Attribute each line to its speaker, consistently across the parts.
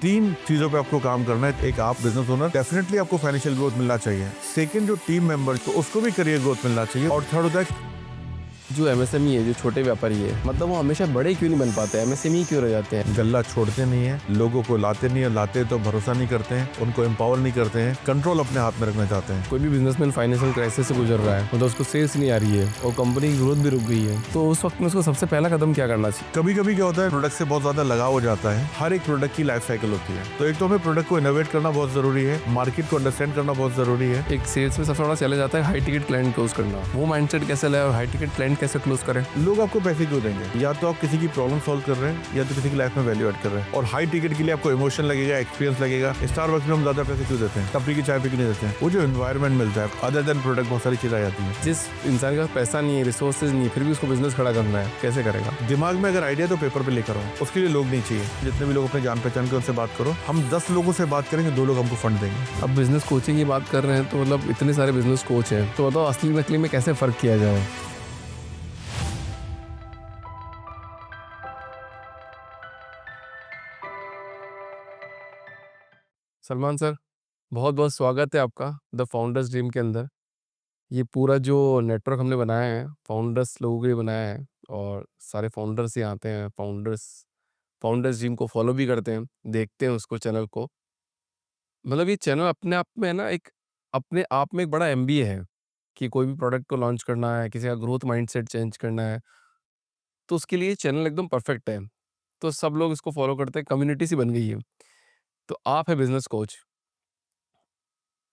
Speaker 1: तीन चीजों पे आपको काम करना है। एक, आप बिजनेस ओनर, डेफिनेटली आपको फाइनेंशियल ग्रोथ मिलना चाहिए। सेकंड, जो टीम मेंबर, तो उसको भी करियर ग्रोथ मिलना चाहिए। और थर्ड होता है
Speaker 2: जो एमएसएमई है, जो छोटे व्यापारी है, मतलब वो हमेशा बड़े क्यों नहीं बन पाते, एमएसएमई क्यों रह जाते हैं?
Speaker 1: गल्ला छोड़ते नहीं है, लोगों को लाते नहीं है, लाते तो भरोसा नहीं करते हैं, उनको एम्पावर नहीं करते हैं, कंट्रोल अपने हाथ में रखना चाहते हैं।
Speaker 2: कोई भी बिजनेसमैन फाइनेंशियल क्राइसिस से गुजर रहा है, मतलब उसको सेल्स नहीं आ रही है और कंपनी की ग्रोथ भी रुक गई है, तो उस वक्त में उसको सबसे पहला कदम क्या करना चाहिए?
Speaker 1: कभी कभी क्या होता है, प्रोडक्ट से बहुत ज्यादा लगाव हो जाता है। हर एक प्रोडक्ट की लाइफ साइकिल होती है, तो एक तो हमें प्रोडक्ट को इनोवेट करना बहुत जरूरी है, मार्केट को अंडरस्टैंड करना बहुत जरूरी है।
Speaker 2: एक सेल्स में सबसे बड़ा चैलेंज आता है हाई टिकट क्लाइंट क्लोज करना। वो माइंडसेट कैसे लाए और हाई टिकट क्लाइंट कैसे क्लोज करें?
Speaker 1: लोग आपको पैसे क्यों देंगे? या तो आप किसी की प्रॉब्लम सॉल्व कर रहे हैं, या तो किसी की लाइफ में वैल्यू ऐड कर रहे हैं। और हाई टिकट के लिए आपको इमोशन लगेगा, एक्सपीरियंस लगेगा। स्टारबक्स में हम ज्यादा पैसे क्यों देते हैं? टपरी की चाय पे क्यों नहीं देते हैं? वो जो एनवायरनमेंट मिलता है, अदर देन प्रोडक्ट, बहुत सारी चीजें आ जाती है।
Speaker 2: जिस इंसान के पास पैसा नहीं है, रिसोर्सेज नहीं है, फिर भी उसको बिजनेस खड़ा करना है, कैसे करेगा?
Speaker 1: दिमाग में अगर आइडिया तो पेपर पे लेकर आओ, उसके लिए लोग नहीं चाहिए। जितने भी लोग अपने जान पहचान के उनसे बात करो। हम 10 लोगों से बात करेंगे, 2 लोग हमको फंड देंगे।
Speaker 2: अब बिजनेस कोचिंग की बात कर रहे हैं, तो मतलब इतने सारे बिजनेस कोच हैं, तो बताओ असली नकली में कैसे फर्क किया जाए? सलमान सर, बहुत बहुत स्वागत है आपका द फाउंडर्स ड्रीम के अंदर। ये पूरा जो नेटवर्क हमने बनाया है, फाउंडर्स लोगों के लिए बनाया है, और सारे फाउंडर्स यहाँ आते हैं, फाउंडर्स फाउंडर्स ड्रीम को फॉलो भी करते हैं, देखते हैं उसको, चैनल को। मतलब ये चैनल अपने आप में है ना, एक अपने आप में एक बड़ा एमबीए है कि कोई भी प्रोडक्ट को लॉन्च करना है, किसी का ग्रोथ माइंडसेट चेंज करना है, तो उसके लिए चैनल एकदम परफेक्ट है। तो सब लोग इसको फॉलो करते हैं, कम्युनिटी सी बन गई है। तो आप है बिजनेस कोच।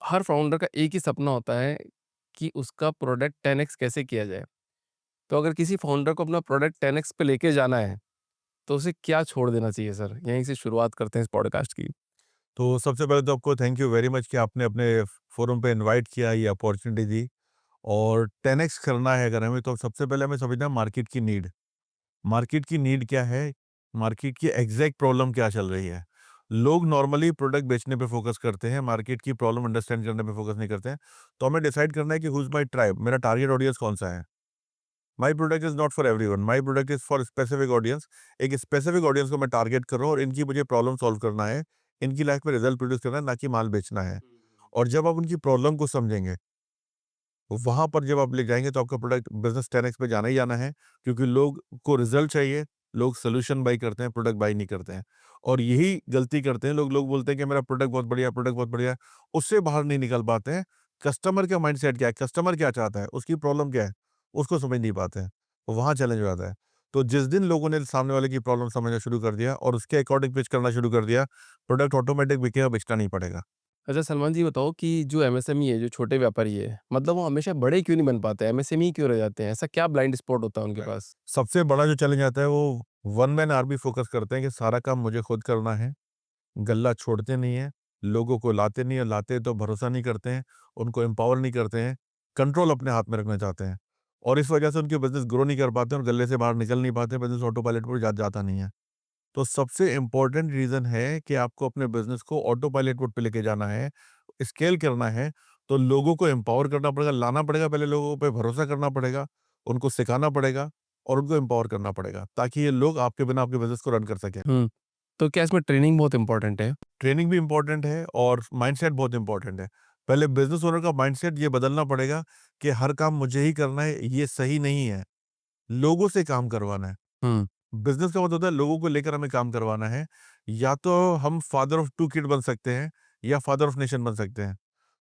Speaker 2: हर फाउंडर का एक ही सपना होता है कि उसका प्रोडक्ट 10x कैसे किया जाए। तो अगर किसी फाउंडर को अपना प्रोडक्ट 10x पे लेके जाना है, तो उसे क्या छोड़ देना चाहिए सर? यहीं से शुरुआत करते हैं इस पॉडकास्ट की।
Speaker 1: तो सबसे पहले तो आपको थैंक यू वेरी मच कि आपने अपने फोरम पे इनवाइट किया, ये अपॉर्चुनिटी दी। और 10x करना है अगर हमें, तो सबसे पहले हमें समझना है मार्केट की नीड। मार्केट की नीड क्या है? मार्केट की एग्जैक्ट प्रॉब्लम क्या चल रही है? लोग नॉर्मली प्रोडक्ट बेचने पे फोकस करते हैं, मार्केट की प्रॉब्लम अंडरस्टैंड करने पे फोकस नहीं करते हैं। तो हमें डिसाइड करना है कि हुज माई ट्राइब, मेरा टारगेट ऑडियंस कौन सा है। My product is not for everyone, my product is for specific audience. एक स्पेसिफिक ऑडियंस को मैं टारगेट कर रहा हूँ और इनकी मुझे प्रॉब्लम सॉल्व करना है, इनकी लाइफ में रिजल्ट प्रोड्यूस करना है, ना कि माल बेचना है। और जब आप उनकी प्रॉब्लम को समझेंगे, वहां पर जब आप ले जाएंगे, तो आपका प्रोडक्ट बिजनेस 10x पे जाना ही जाना है। क्योंकि लोग को रिजल्ट चाहिए, लोग सोल्यूशन बाई करते हैं, प्रोडक्ट बाई नहीं करते हैं। और यही गलती करते हैं लोग। लोग बोलते हैं कि मेरा प्रोडक्ट बहुत बढ़िया, प्रोडक्ट बहुत बढ़िया है, उससे बाहर नहीं निकल पाते हैं। कस्टमर का माइंडसेट क्या है, कस्टमर क्या चाहता है, उसकी प्रॉब्लम क्या है, उसको समझ नहीं पाते हैं। तो वहां चैलेंज हो जाता है। तो जिस दिन लोगों ने सामने वाले की प्रॉब्लम समझना शुरू कर दिया और उसके अकॉर्डिंग पिच करना शुरू कर दिया, प्रोडक्ट ऑटोमेटिक बिकेगा, बेचना नहीं पड़ेगा।
Speaker 2: अच्छा सलमान जी, बताओ कि जो एमएसएमई है, जो छोटे व्यापारी है, मतलब वो हमेशा बड़े क्यों नहीं बन पाते, एमएसएमई क्यों रह जाते हैं? ऐसा क्या ब्लाइंड स्पॉट होता है उनके पास?
Speaker 1: सबसे बड़ा जो चैलेंज आता है, वो वन मैन आर्मी फोकस करते हैं कि सारा काम मुझे खुद करना है। गल्ला छोड़ते नहीं है, लोगों को लाते नहीं है, लाते तो भरोसा नहीं करते हैं, उनको एम्पावर नहीं करते हैं, कंट्रोल अपने हाथ में रखना चाहते हैं। और इस वजह से उनके बिजनेस ग्रो नहीं कर पाते और गल्ले से बाहर निकल नहीं पाते, बिजनेस ऑटो पायलट पर जाता नहीं है। तो सबसे इम्पोर्टेंट रीजन है कि आपको अपने बिजनेस को ऑटो पायलट मोड पे लेके जाना है, स्केल करना है। तो लोगों को एम्पावर करना पड़ेगा, लाना पड़ेगा, पहले लोगों पे भरोसा करना पड़ेगा, उनको सिखाना पड़ेगा और उनको एम्पावर करना पड़ेगा, ताकि ये लोग आपके बिना आपके बिजनेस को रन कर सकें।
Speaker 2: तो क्या इसमें ट्रेनिंग बहुत इंपॉर्टेंट है?
Speaker 1: ट्रेनिंग भी इम्पोर्टेंट है और माइंडसेट बहुत इम्पोर्टेंट है। पहले बिजनेस ओनर का माइंडसेट ये बदलना पड़ेगा कि हर काम मुझे ही करना है, ये सही नहीं है। लोगों से काम करवाना है।
Speaker 2: हम्म
Speaker 1: बिजनेस का मतलब होता है लोगों को लेकर हमें काम करवाना है। या तो हम फादर ऑफ 2 किड बन सकते हैं, या फादर ऑफ नेशन बन सकते हैं।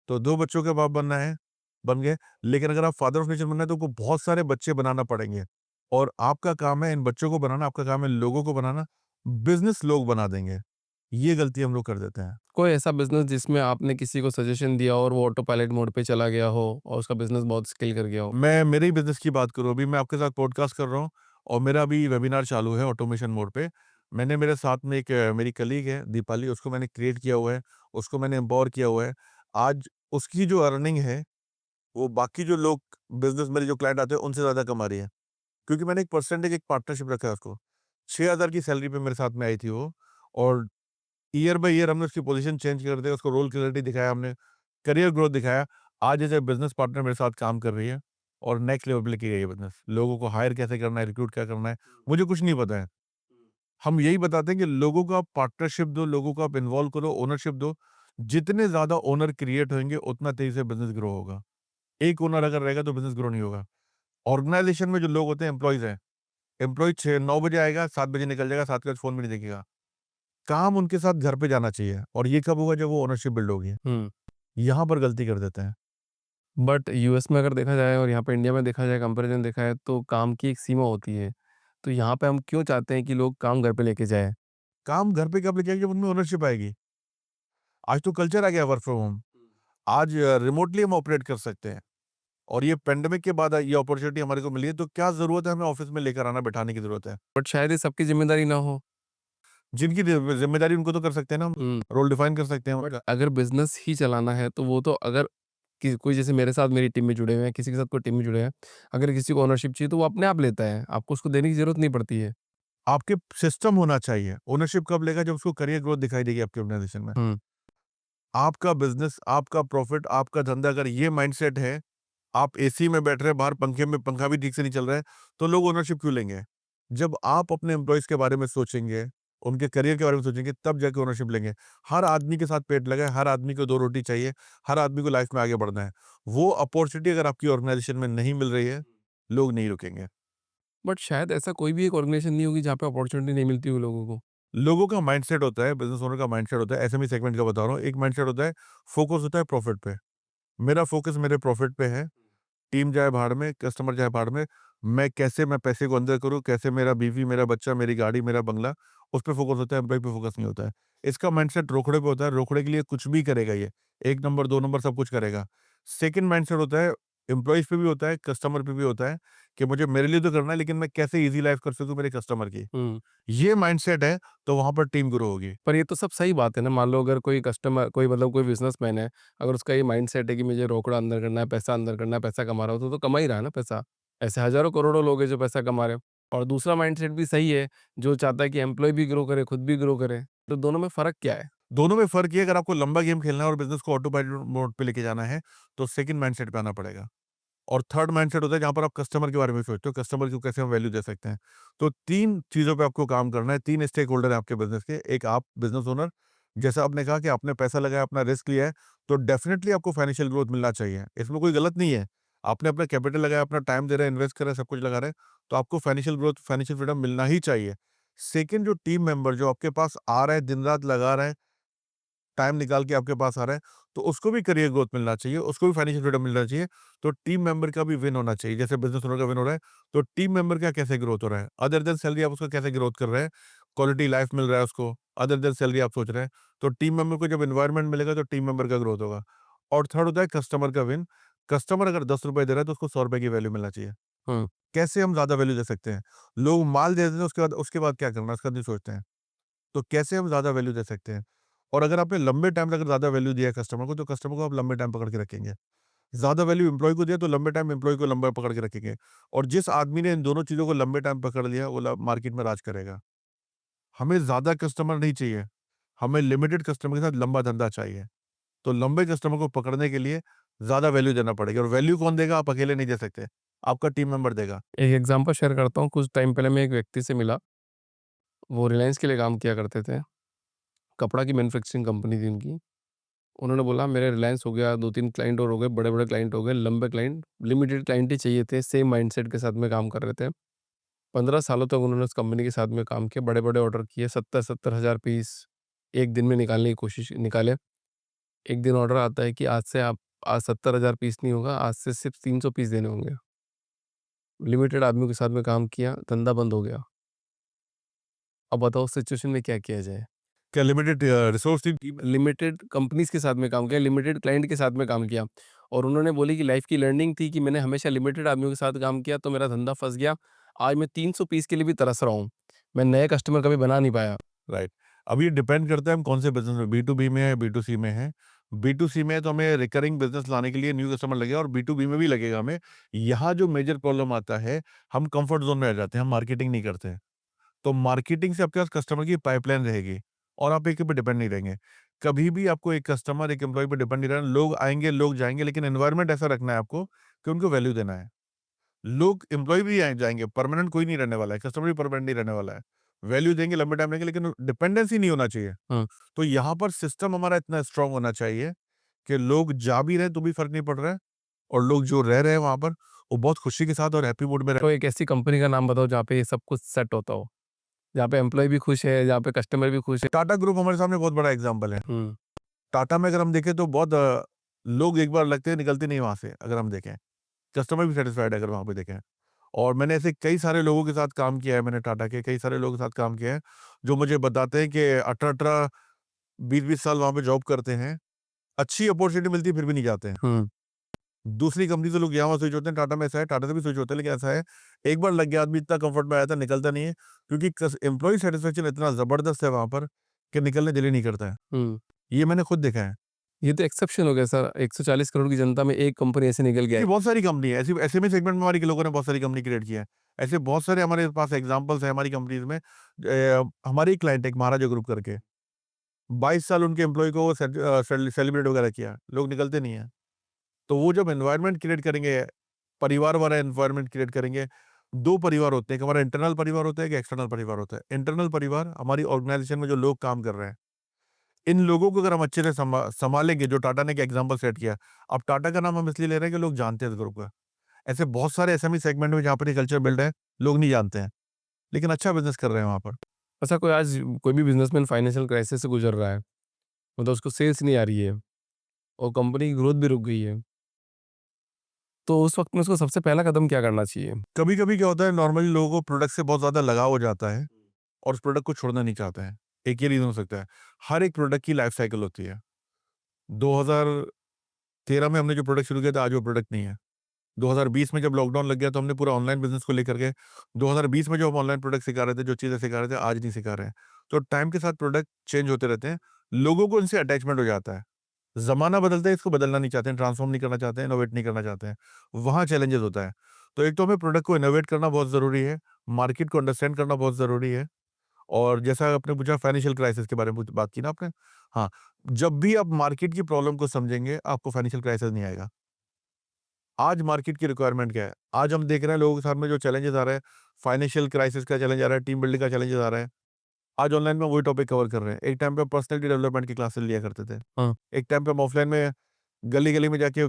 Speaker 1: तो 2 बच्चों के बाप बनना है, बन गए। लेकिन अगर आप फादर ऑफ नेशन बनना है, तो आपको बहुत सारे बच्चे बनाना पड़ेंगे। और आपका काम है इन बच्चों को बनाना, आपका काम है लोगों को बनाना। बिजनेस लोग बना देंगे। ये गलती हम लोग कर देते हैं।
Speaker 2: कोई ऐसा बिजनेस जिसमें आपने किसी को सजेशन दिया और वो ऑटो पायलट मोड पे चला गया हो और उसका बिजनेस बहुत स्केल कर गया हो?
Speaker 1: मैं मेरे ही बिज़नेस की बात करूँ, अभी मैं आपके साथ पॉडकास्ट कर रहा हूँ और मेरा अभी वेबिनार चालू है ऑटोमेशन मोड पे। मैंने मेरे साथ में एक मेरी कलीग है दीपाली, उसको मैंने क्रिएट किया हुआ है, उसको मैंने एम्पावर किया हुआ है। आज उसकी जो अर्निंग है, वो बाकी जो लोग बिज़नेस मेरे जो क्लाइंट आते हैं उनसे ज़्यादा कमा रही है। क्योंकि मैंने एक परसेंटेज, एक पार्टनरशिप रखा है उसको। 6,000 की सैलरी पे मेरे साथ में आई थी वो। और ईयर बाय ईयर हमने उसकी पोज़ीशन चेंज कर दी, उसको रोल क्लैरिटी दिखाया हमने, करियर ग्रोथ दिखाया। आज एज़ अ बिज़नेस पार्टनर मेरे साथ काम कर रही है और नेक्स्ट लेवल पे लेके गई है बिज़नेस। लोगों को हायर कैसे करना है, रिक्रूट क्या करना है, मुझे कुछ नहीं पता है। हम यही बताते हैं कि लोगों को आप पार्टनरशिप दो, लोगों को आप इन्वॉल्व करो, ओनरशिप दो। जितने ज़्यादा ओनर क्रिएट होंगे, उतना तेज़ी से बिज़नेस ग्रो होगा। एक ओनर अगर रहेगा तो बिज़नेस ग्रो नहीं होगा। ऑर्गेनाइज़ेशन में जो लोग होते हैं, एम्प्लॉइज़ हैं, एम्प्लॉयी 6-9 बजे आएगा, 7 बजे निकल जाएगा, 7 के बाद फ़ोन भी नहीं देखेगा। काम उनके साथ घर पे जाना चाहिए और ये कब होगा जब वो ओनरशिप बिल्ड होगी।
Speaker 2: हुँ।
Speaker 1: यहाँ पर गलती कर देते हैं।
Speaker 2: बट यूएस में अगर देखा जाए और यहाँ पे इंडिया में देखा जाए, कंपैरिज़न देखा जाए, तो काम की एक सीमा होती है। तो यहाँ पे हम क्यों चाहते हैं कि लोग काम घर पे लेके जाएँ?
Speaker 1: काम घर पे कब लेके आएगी जब उनमें ओनरशिप आएगी। आज तो कल्चर आ गया वर्क फ्रॉम होम। आज रिमोटली हम ऑपरेट कर सकते हैं और ये पैंडेमिक के बाद ये अपॉर्च्युनिटी हमारे को मिली है, तो क्या ज़रूरत है हमें ऑफ़िस में लेकर आना, बैठाने की ज़रूरत है।
Speaker 2: बट शायद ये सबकी ज़िम्मेदारी ना हो।
Speaker 1: जिनकी ज़िम्मेदारी उनको तो कर सकते हैं ना हम,
Speaker 2: हुँ।
Speaker 1: रोल डिफाइन कर सकते हैं
Speaker 2: बट
Speaker 1: उनका।
Speaker 2: अगर बिज़नेस ही चलाना है तो वो तो अगर कि कोई जैसे मेरे साथ मेरी टीम में जुड़े हुए हैं, किसी के साथ कोई टीम में जुड़े हैं, अगर किसी को ओनरशिप चाहिए तो वो अपने आप लेता है, आपको उसको देने की ज़रूरत नहीं पड़ती है।
Speaker 1: आपके सिस्टम होना चाहिए। ओनरशिप कब लेगा जब उसको करियर ग्रोथ दिखाई देगी आपके ऑर्गेनाइज़ेशन में।
Speaker 2: हुँ।
Speaker 1: आपका बिज़नेस, आपका प्रॉफ़िट, आपका धंधा अगर ये माइंडसेट है, आप एसी में बैठ रहे हैं, बाहर पंखे में पंखा भी ठीक से नहीं चल रहा है, तो लोग ओनरशिप क्यों लेंगे? जब आप अपने एम्प्लॉइज़ के बारे में सोचेंगे, उनके करियर के बारे में सोचेंगे, तब जाके ओनरशिप लेंगे। हर आदमी के साथ पेट लगा है, हर आदमी को 2 रोटी चाहिए, हर आदमी को लाइफ़ में आगे बढ़ना है। वो अपॉर्च्युनिटी अगर आपकी ऑर्गेनाइज़ेशन में नहीं मिल रही है, लोग नहीं रुकेंगे।
Speaker 2: बट शायद ऐसा कोई भी एक ऑर्गेनाइज़ेशन नहीं होगी जहाँ पे अपॉर्च्युनिटी नहीं मिलती हो लोगों को।
Speaker 1: लोगों का माइंडसेट होता है, बिज़नेस ओनर का माइंडसेट होता है, एसएमई सेगमेंट का बता रहा हूँ। एक माइंडसेट होता है, फोकस होता है प्रॉफ़िट पे। मेरा फोकस मेरे प्रॉफ़िट पे है। टीम जाए भाड़ में, कस्टमर जाए भाड़ में, मैं पैसे को अंदर करूँ, कैसे मेरा बीवी, मेरा बच्चा, मेरी गाड़ी, मेरा बंगला, उस पे फ़ोकस होता है, एम्प्लॉयी पे फ़ोकस नहीं होता है। इसका माइंडसेट रोकड़े पे होता है, रोकड़े के लिए कुछ भी करेगा ये, 1 नंबर, 2 नंबर सब कुछ करेगा। सेकंड माइंडसेट होता है, एम्प्लॉइज़ पे भी होता है, कस्टमर पे भी होता है कि मुझे मेरे लिए तो करना है, लेकिन मैं कैसे ईज़ी लाइफ़ कर सकूँ मेरे कस्टमर की।
Speaker 2: हुँ।
Speaker 1: ये माइंडसेट है, तो वहाँ पर टीम ग्रो होगी।
Speaker 2: पर ये तो सब सही बात है ना, मान लो अगर कोई कस्टमर कोई मतलब कोई बिज़नेसमैन है, अगर उसका ये माइंडसेट है कि मुझे रोकड़ा अंदर करना है, पैसा अंदर करना है, पैसा कमा रहा हो तो कमा ही रहा है ना पैसा। ऐसे हज़ारों करोड़ों लोग हैं जो पैसा कमा रहे हैं। और दूसरा माइंडसेट भी सही है, जो चाहता है कि एम्प्लॉयी भी ग्रो करे, खुद भी ग्रो करे। तो दोनों में फ़र्क क्या है?
Speaker 1: दोनों में फ़र्क ये है, अगर आपको लंबा गेम खेलना है और बिज़नेस को ऑटो पायलट मोड पे लेके जाना है, तो सेकंड माइंडसेट पे आना पड़ेगा। और थर्ड माइंडसेट होता है जहाँ पर आप कस्टमर के बारे में सोचते हो, कस्टमर को कैसे हम वैल्यू दे सकते हैं। तो 3 चीज़ों पे आपको काम करना है, 3 स्टेक होल्डर हैं आपके बिज़नेस के। एक आप बिज़नेस ओनर, जैसा आपने कहा कि आपने पैसा लगाया, अपना रिस्क लिया है, तो डेफ़िनिटली आपको फाइनेंशियल ग्रोथ मिलना चाहिए। इसमें कोई गलत नहीं है। आपने अपना कैपिटल लगाया, अपना टाइम दे रहे हैं, इन्वेस्ट कर रहे हैं, सब कुछ लगा रहे हैं, तो आपको फाइनेंशियल ग्रोथ, फाइनेंशियल फ्रीडम मिलना ही चाहिए। सेकंड, जो टीम मेंबर जो आपके पास आ रहा है, दिन-रात लगा रहा है, टाइम निकाल के आपके पास आ रहा है, तो उसको भी करियर ग्रोथ मिलना चाहिए, उसको भी फाइनेंशियल फ्रीडम मिलना चाहिए। तो टीम मेंबर का भी विन होना चाहिए। जैसे बिज़नेस ओनर का विन हो रहा है, तो टीम मेंबर का कैसे ग्रोथ हो रहा है? अदर देन सैलरी आप उसका कैसे ग्रोथ कर रहे हैं? क्वालिटी लाइफ मिल रहा है उसको, अदर देन सैलरी आप सोच रहे हैं। तो टीम मेंबर को जब एनवायरनमेंट मिलेगा, तो टीम मेंबर का ग्रोथ होगा। और थर्ड होता है कस्टमर का विन। कस्टमर अगर ₹10 दे रहा है, तो उसको ₹100 की वैल्यू मिलना चाहिए।
Speaker 2: हुँ।
Speaker 1: कैसे हम ज़्यादा वैल्यू दे सकते हैं? लोग माल दे देते हैं, उसके बाद क्या करना है, उसका नहीं सोचते हैं। तो कैसे हम ज़्यादा वैल्यू दे सकते हैं? और अगर आपने लंबे टाइम तक अगर ज़्यादा वैल्यू दिया है कस्टमर को, तो कस्टमर को आप लंबे टाइम पकड़ के रखेंगे। ज़्यादा वैल्यू एम्प्लॉयी को दिया, तो लंबे टाइम एम्प्लॉयी को लंबा पकड़ के रखेंगे। और जिस आदमी ने इन दोनों चीज़ों को लंबे टाइम पकड़ लिया, वो मार्केट में राज करेगा। हमें ज़्यादा कस्टमर नहीं चाहिए, हमें लिमिटेड कस्टमर के साथ लंबा धंधा चाहिए। तो लंबे कस्टमर को पकड़ने के लिए ज़्यादा वैल्यू देना पड़ेगा, और वैल्यू कौन देगा? आप अकेले नहीं दे सकते, आपका टीम मेंबर देगा।
Speaker 2: एक एग्ज़ाम्पल शेयर करता हूँ, कुछ टाइम पहले मैं एक व्यक्ति से मिला, वो रिलायंस के लिए काम किया करते थे, कपड़ा की मैन्युफैक्चरिंग कंपनी थी उनकी। उन्होंने बोला मेरे रिलायंस हो गया, 2-3 क्लाइंट और हो गए, बड़े-बड़े क्लाइंट हो गए, लंबे क्लाइंट, लिमिटेड क्लाइंट ही चाहिए थे, सेम माइंडसेट के साथ में काम कर रहे थे। 15 सालों तक उन्होंने उस कंपनी के साथ में काम किया, बड़े-बड़े ऑर्डर किए, 70-70 हज़ार पीस एक दिन में निकालने की कोशिश निकाले। एक दिन ऑर्डर आता है कि आज से आप आज 70,000 पीस नहीं होगा, आज से सिर्फ़ 300 पीस देने होंगे। लिमिटेड आदमियों के साथ में काम किया, धंधा बंद हो गया। अब बताओ उस सिचुएशन में क्या किया जाए?
Speaker 1: क्या लिमिटेड रिसोर्स थी टीम?
Speaker 2: लिमिटेड कंपनीज़ के साथ में काम किया, लिमिटेड क्लाइंट के साथ में काम किया और उन्होंने बोली कि लाइफ़ की लर्निंग थी कि मैंने हमेशा लिमिटेड आदमियों के साथ काम किया तो मेरा धंधा फँस गया। आज मैं 300 पीस के लिए भी तरस रहा हूँ। मैं नए कस्टमर कभी बना नहीं पाया।
Speaker 1: राइट। अब ये डिपेंड करता है हम कौन से बिज़नेस में, बी-टू-बी में है, बी-टू-सी में है। बी-टू-सी में है तो हमें रिकरिंग बिज़नेस लाने के लिए न्यू कस्टमर लगेगा, और बी-टू-बी में भी लगेगा हमें। यहाँ जो मेजर प्रॉब्लम आता है, हम कम्फर्ट ज़ोन में आ जाते हैं, हम मार्केटिंग नहीं करते हैं। तो मार्केटिंग से आपके पास कस्टमर की पाइपलाइन रहेगी, और आप एक के पे डिपेंड नहीं रहेंगे। कभी भी आपको एक कस्टमर, एक एम्प्लॉयी पे डिपेंड नहीं रहना। लोग आएँगे, लोग जाएँगे, लेकिन एनवायरनमेंट ऐसा रखना है आपको कि उनको वैल्यू देना है। लोग एम्प्लॉयी भी आए जाएँगे, परमानेंट कोई नहीं रहने वाला है, कस्टमर भी परमानेंट नहीं रहने वाला है। वैल्यू देंगे, लंबे टाइम लेंगे, लेकिन डिपेंडेंसी नहीं होना चाहिए।
Speaker 2: हुँ।
Speaker 1: तो यहाँ पर सिस्टम हमारा इतना स्ट्रांग होना चाहिए कि लोग जा भी रहे हैं तो भी फ़र्क नहीं पड़ रहा है, और लोग जो रह रहे हैं वहाँ पर, वो बहुत खुशी के साथ और हैप्पी मूड में रह।
Speaker 2: तो एक ऐसी कंपनी का नाम बताओ जहाँ पे ये सब कुछ सेट होता हो? जहाँ पे एम्प्लॉयी भी खुश है, जहाँ पे कस्टमर भी खुश है।
Speaker 1: टाटा ग्रुप हमारे सामने बहुत बड़ा एग्ज़ाम्पल है।
Speaker 2: हुँ।
Speaker 1: टाटा में अगर हम देखें तो बहुत लोग एक बार लगते हैं निकलते नहीं वहाँ से, अगर हम देखें। कस्टमर भी सैटिस्फाइड है अगर वहाँ पे देखें। और मैंने ऐसे कई सारे लोगों के साथ काम किया है, मैंने टाटा के कई सारे लोगों के साथ काम किया है, जो मुझे बताते हैं कि 18-18, 20-20 साल वहाँ पे जॉब करते हैं। अच्छी अपॉर्च्युनिटी मिलती है फिर भी नहीं जाते हैं।
Speaker 2: हुँ।
Speaker 1: दूसरी कंपनी से लोग यहाँ वहाँ स्विच होते हैं, टाटा में ऐसा है, टाटा से भी स्विच होते हैं, लेकिन ऐसा है, एक बार लग गया आदमी इतना कम्फर्ट में आ जाता है, निकलता नहीं है, क्योंकि कस एम्प्लॉयी सैटिस्फैक्शन इतना ज़बरदस्त है वहाँ पर कि निकलने दिल ही नहीं करता है।
Speaker 2: हुँ।
Speaker 1: ये मैंने खुद देखा है।
Speaker 2: ये तो एक्सेप्शन हो गया सर, 140 करोड़ की जनता में एक कंपनी ऐसे निकल के
Speaker 1: ऐसी
Speaker 2: आई।
Speaker 1: बहुत सारी कंपनी है, ऐसी एसएमई सेगमेंट में हमारे लोगों ने बहुत सारी कंपनी क्रिएट किया है। ऐसे बहुत सारे हमारे पास एग्ज़ाम्पल्स हैं हमारी कंपनीज़ में। हमारी एक क्लाइंट है, एक महाराजा ग्रुप करके, 22 साल उनके एम्प्लॉयी को सेलिब्रेट वगैरह किया, लोग निकलते नहीं हैं। तो वो जब एनवायरनमेंट क्रिएट करेंगे, परिवार वाला एनवायरनमेंट क्रिएट करेंगे, 2 परिवार होते हैं, एक हमारा इंटरनल परिवार होता है, एक एक्सटर्नल परिवार होता है। इंटरनल परिवार हमारी ऑर्गेनाइज़ेशन में जो लोग काम कर रहे हैं, इन लोगों को अगर हम अच्छे से सँभालेंगे, जो टाटा ने एक एग्ज़ाम्पल सेट किया। अब टाटा का नाम हम इसलिए ले रहे हैं कि लोग जानते हैं इस ग्रुप को। ऐसे बहुत सारे एसएमई सेगमेंट में जहाँ पर ये कल्चर बिल्ड है, लोग नहीं जानते हैं, लेकिन अच्छा बिज़नेस कर रहे हैं वहाँ पर।
Speaker 2: अच्छा कोई आज कोई भी बिज़नेसमैन फाइनेंशियल क्राइसिस से गुज़र रहा है, मतलब उसको सेल्स नहीं आ रही है और कंपनी की ग्रोथ भी रुक गई है, तो उस वक़्त में उसको सबसे पहला कदम क्या करना चाहिए?
Speaker 1: कभी-कभी क्या होता है, नॉर्मली लोगों को प्रोडक्ट से बहुत ज़्यादा लगाव हो जाता है और उस प्रोडक्ट को छोड़ना नहीं चाहते हैं। एक ये रीज़न हो सकता है। हर एक प्रोडक्ट की लाइफ़ साइकिल होती है। 2013 में हमने जो प्रोडक्ट शुरू किया था, आज वो प्रोडक्ट नहीं है। 2020 में जब लॉकडाउन लग गया तो हमने पूरा ऑनलाइन बिज़नेस को लेकर के 2020 में जो हम ऑनलाइन प्रोडक्ट सिखा रहे थे, जो चीज़ें सिखा रहे थे, आज नहीं सिखा रहे हैं। तो टाइम के साथ प्रोडक्ट चेंज होते रहते हैं। लोगों को इनसे अटैचमेंट हो जाता है। ज़माना बदलता है, इसको बदलना नहीं चाहते हैं, ट्रांसफ़ॉर्म नहीं करना चाहते हैं, इनोवेट नहीं करना चाहते हैं। वहाँ चैलेंजेस होता है। तो एक तो हमें प्रोडक्ट को इनोवेट करना बहुत ज़रूरी है, मार्केट को अंडरस्टैंड करना बहुत ज़रूरी है, और जैसा आपने पूछा फाइनेंशियल क्राइसिस के बारे में बात की ना आपने, हाँ, जब भी आप मार्केट की प्रॉब्लम को समझेंगे, आपको फाइनेंशियल क्राइसिस नहीं आएगा। आज मार्केट की रिक्वायरमेंट क्या है? आज हम देख रहे हैं लोगों के सामने जो चैलेंजेस आ रहे हैं, फाइनेंशियल क्राइसिस का चैलेंज आ रहा है, टीम बिल्डिंग का चैलेंजेस आ रहा है। आज ऑनलाइन में वही टॉपिक कवर कर रहे हैं। एक टाइम पे पर्सनैलिटी डेवलपमेंट की क्लासेस लिया करते थे।
Speaker 2: हाँ।
Speaker 1: एक टाइम पे हम ऑफलाइन में गली-गली में जाके,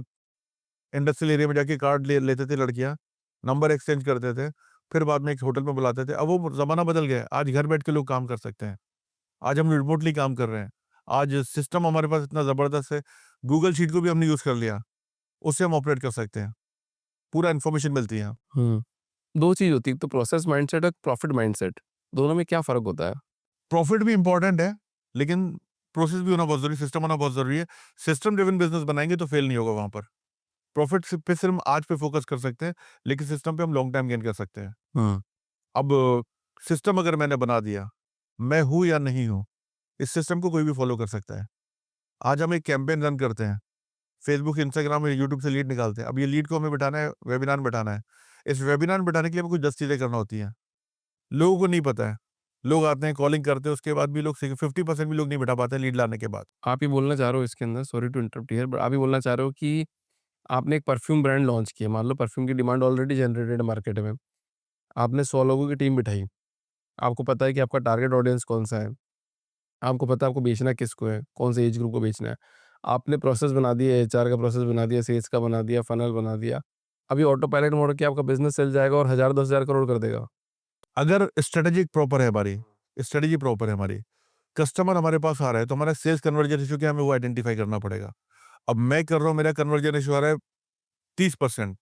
Speaker 1: इंडस्ट्रियल एरिया में जाके कार्ड ले लेते थे लड़कियाँ, नंबर एक्सचेंज करते थे, फिर बाद में एक होटल में बुलाते थे। अब वो ज़माना बदल गया है। आज घर बैठ के लोग काम कर सकते हैं। आज हम रिमोटली काम कर रहे हैं। आज सिस्टम हमारे पास इतना ज़बरदस्त है, गूगल शीट को भी हमने यूज़ कर लिया, उससे हम ऑपरेट कर सकते हैं। पूरा इन्फॉर्मेशन मिलती है।
Speaker 2: हुँ। 2 चीज़ होती है, एक तो प्रोसेस माइंडसेट और प्रॉफिट माइंडसेट, दोनों में क्या फ़र्क होता है?
Speaker 1: प्रॉफिट भी इम्पोर्टेंट है, लेकिन प्रोसेस भी होना बहुत ज़रूरी है, सिस्टम होना बहुत ज़रूरी है। सिस्टम ड्रिवन बिज़नेस बनाएँगे तो फेल नहीं होगा वहाँ पर। प्रॉफिट पे सिर्फ आज पे फ़ोकस कर सकते हैं, लेकिन सिस्टम पे हम लॉन्ग टाइम गेन कर सकते हैं।
Speaker 2: हुँ।
Speaker 1: अब सिस्टम अगर मैंने बना दिया, मैं हूँ या नहीं हूँ, इस सिस्टम को कोई भी फ़ॉलो कर सकता है। आज हम एक कैंपेन रन करते हैं, फेसबुक, इंस्टाग्राम और यूट्यूब से लीड निकालते हैं। अब ये लीड को हमें बिठाना है, वेबिनार में बिठाना है। इस वेबिनार में बिठाने के लिए हमें कुछ 10 चीज़ें करना होती हैं। लोगों को नहीं पता है। लोग आते हैं, कॉलिंग करते हैं, उसके बाद भी लोग 50% भी लोग नहीं बिठा पाते हैं लीड लाने के बाद।
Speaker 2: आप ये बोलना चाह रहे हो इसके अंदर, sorry to interrupt here, but आप ये बोलना चाह रहे हो कि आपने एक परफ्यूम ब्रांड लॉन्च किया, मान लो परफ्यूम की डिमांड ऑलरेडी जनरेटेड है मार्केट में। आपने 100 लोगों की टीम बिठाई। आपको पता है कि आपका टारगेट ऑडियंस कौन-सा है। आपको पता है आपको बेचना किसको है, कौन से एज ग्रुप को बेचना है। आपने प्रोसेस बना दिया, एचआर का प्रोसेस बना दिया, सेल्स का बना दिया, फनल बना दिया। अभी ऑटो पायलट मोड किया, आपका बिज़नेस चल जाएगा और हज़ार 10,000 करोड़ कर देगा।
Speaker 1: अगर स्ट्रेटेजी प्रॉपर है हमारी, कस्टमर हमारे पास आ रहा है, तो हमारा सेल्स कन्वर्जन रेशियो क्या है, हमें वो आइडेंटिफाई करना पड़ेगा। अब मैं कर रहा हूँ, मेरा कन्वर्जन रेशियो आ रहा है 30%,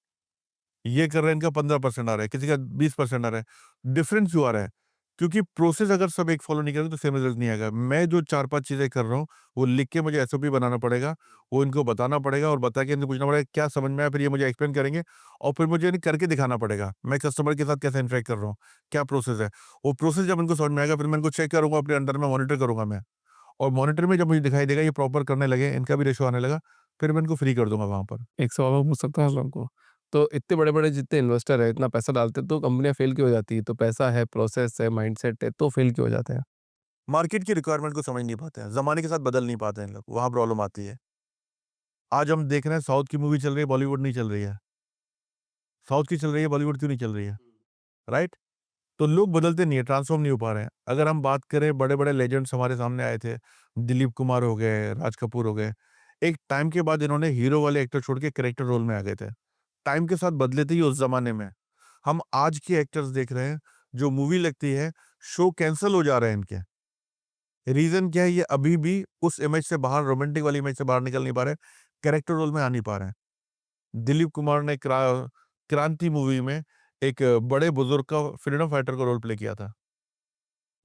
Speaker 1: ये कर रहे हैं, इनका 15% आ रहा है, किसी का 20% आ रहा है। डिफरेंस क्यों आ रहा है? क्योंकि प्रोसेस अगर सब एक फॉलो नहीं करेंगे तो सेम रिजल्ट नहीं आएगा। मैं जो 4-5 चीज़ें कर रहा हूँ, वो लिख के मुझे एसओपी बनाना पड़ेगा, वो इनको बताना पड़ेगा और बता के इनको पूछना पड़ेगा क्या समझ में आया, फिर ये मुझे एक्सप्लेन करेंगे और फिर मुझे इन्हें करके दिखाना पड़ेगा। मैं कस्टमर के साथ कैसे इंटरैक्ट कर रहा हूँ, क्या प्रोसेस है। वो प्रोसेस जब इनको समझ में आएगा, फिर मैं इनको चेक करूँगा, अपने अंडर में मॉनिटर करूँगा मैं, और मॉनिटर में जब मुझे दिखाई देगा ये प्रॉपर करने लगे, इनका भी रेशियो आने लगा, फिर मैं इनको फ्री कर दूँगा वहाँ पर।
Speaker 2: एक सवाल और पूछ सकता हूँ आप लोगों को? तो इतने बड़े-बड़े जितने इन्वेस्टर हैं, इतना पैसा डालते हैं, तो कंपनियाँ फेल क्यों हो जाती है? तो पैसा है, प्रोसेस है, माइंडसेट है, तो फेल क्यों हो जाते हैं?
Speaker 1: मार्केट की रिक्वायरमेंट को समझ नहीं पाते हैं, ज़माने के साथ बदल नहीं पाते हैं लोग, वहाँ प्रॉब्लम आती है। आज हम देख रहे हैं साउथ की मूवी चल रही है, बॉलीवुड नहीं चल रही है। साउथ की चल रही है, बॉलीवुड क्यों नहीं चल रही है? राइट? तो लोग बदलते नहीं है, ट्रांसफ़ॉर्म नहीं हो पा रहे हैं। अगर हम बात करें बड़े-बड़े लेजेंड्स हमारे सामने आए थे, दिलीप कुमार हो गए, राज कपूर हो गए। एक टाइम के बाद इन्होंने हीरो वाले एक्टर छोड़ के कैरेक्टर रोल में आ गए थे। टाइम के साथ बदले थे ये उस ज़माने में। हम आज के एक्टर्स देख रहे हैं, जो मूवी लगती है, शो कैंसल हो जा रहे हैं इनके। रीज़न क्या है? ये अभी भी उस इमेज से बाहर रोमांटिक वाली इमेज से बाहर निकल नहीं पा रहे हैं, कैरेक्टर रोल में आ नहीं पा रहे हैं। दिलीप कुमार ने क्रांति मूवी में एक बड़े बुजुर्ग का फ्रीडम फाइटर का रोल प्ले किया था।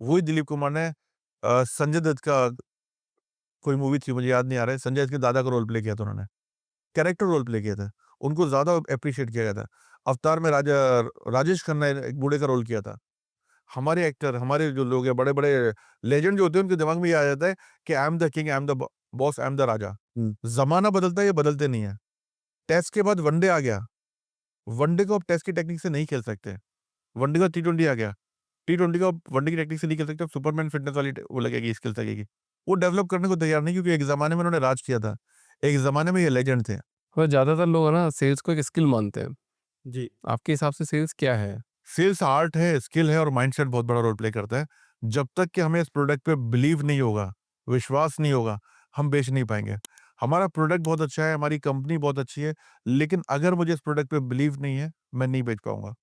Speaker 1: वही दिलीप कुमार ने संजय दत्त का कोई मूवी थी मुझे याद नहीं आ रहा है, संजय दत्त के दादा का रोल प्ले किया था उन्होंने। कैरेक्टर रोल प्ले किया था। उनको ज़्यादा एप्रिशिएट किया गया था। अवतार में राजेश खन्ना ने एक बूढ़े का रोल किया था। हमारे एक्टर, हमारे जो लोग हैं, बड़े-बड़े लेजेंड जो होते हैं, उनके दिमाग में ये आ जाता है कि I am the king, I am the boss, I am the raja.
Speaker 2: हुँ।
Speaker 1: ज़माना बदलता है, ये बदलते नहीं है। टेस्ट के बाद वनडे आ गया। वनडे को आप टेस्ट की टेक्निक से नहीं खेल सकते। वनडे का टी20 आ गया। टी20 को आप वनडे की टेक्निक से नहीं खेल सकते, आप सुपरमैन फिटनेस वाली वो लगेगी, स्किल्स लगेगी। वो डेवलप करने को तैयार नहीं, क्योंकि एक ज़माने में उन्होंने राज किया था। एक ज़माने में ये लेजेंड थे।
Speaker 2: और ज़्यादातर लोग है ना सेल्स को एक स्किल मानते हैं।
Speaker 1: जी।
Speaker 2: आपके हिसाब से सेल्स क्या है?
Speaker 1: सेल्स आर्ट है, स्किल है और माइंडसेट बहुत बड़ा रोल प्ले करता है। जब तक कि हमें इस प्रोडक्ट पे बिलीव नहीं होगा, विश्वास नहीं होगा, हम बेच नहीं पाएँगे। हमारा प्रोडक्ट बहुत अच्छा है, हमारी कंपनी बहुत अच्छी है, लेकिन अगर मुझे इस प्रोडक्ट पे बिलीव नहीं है, मैं नहीं बेच पाऊँगा।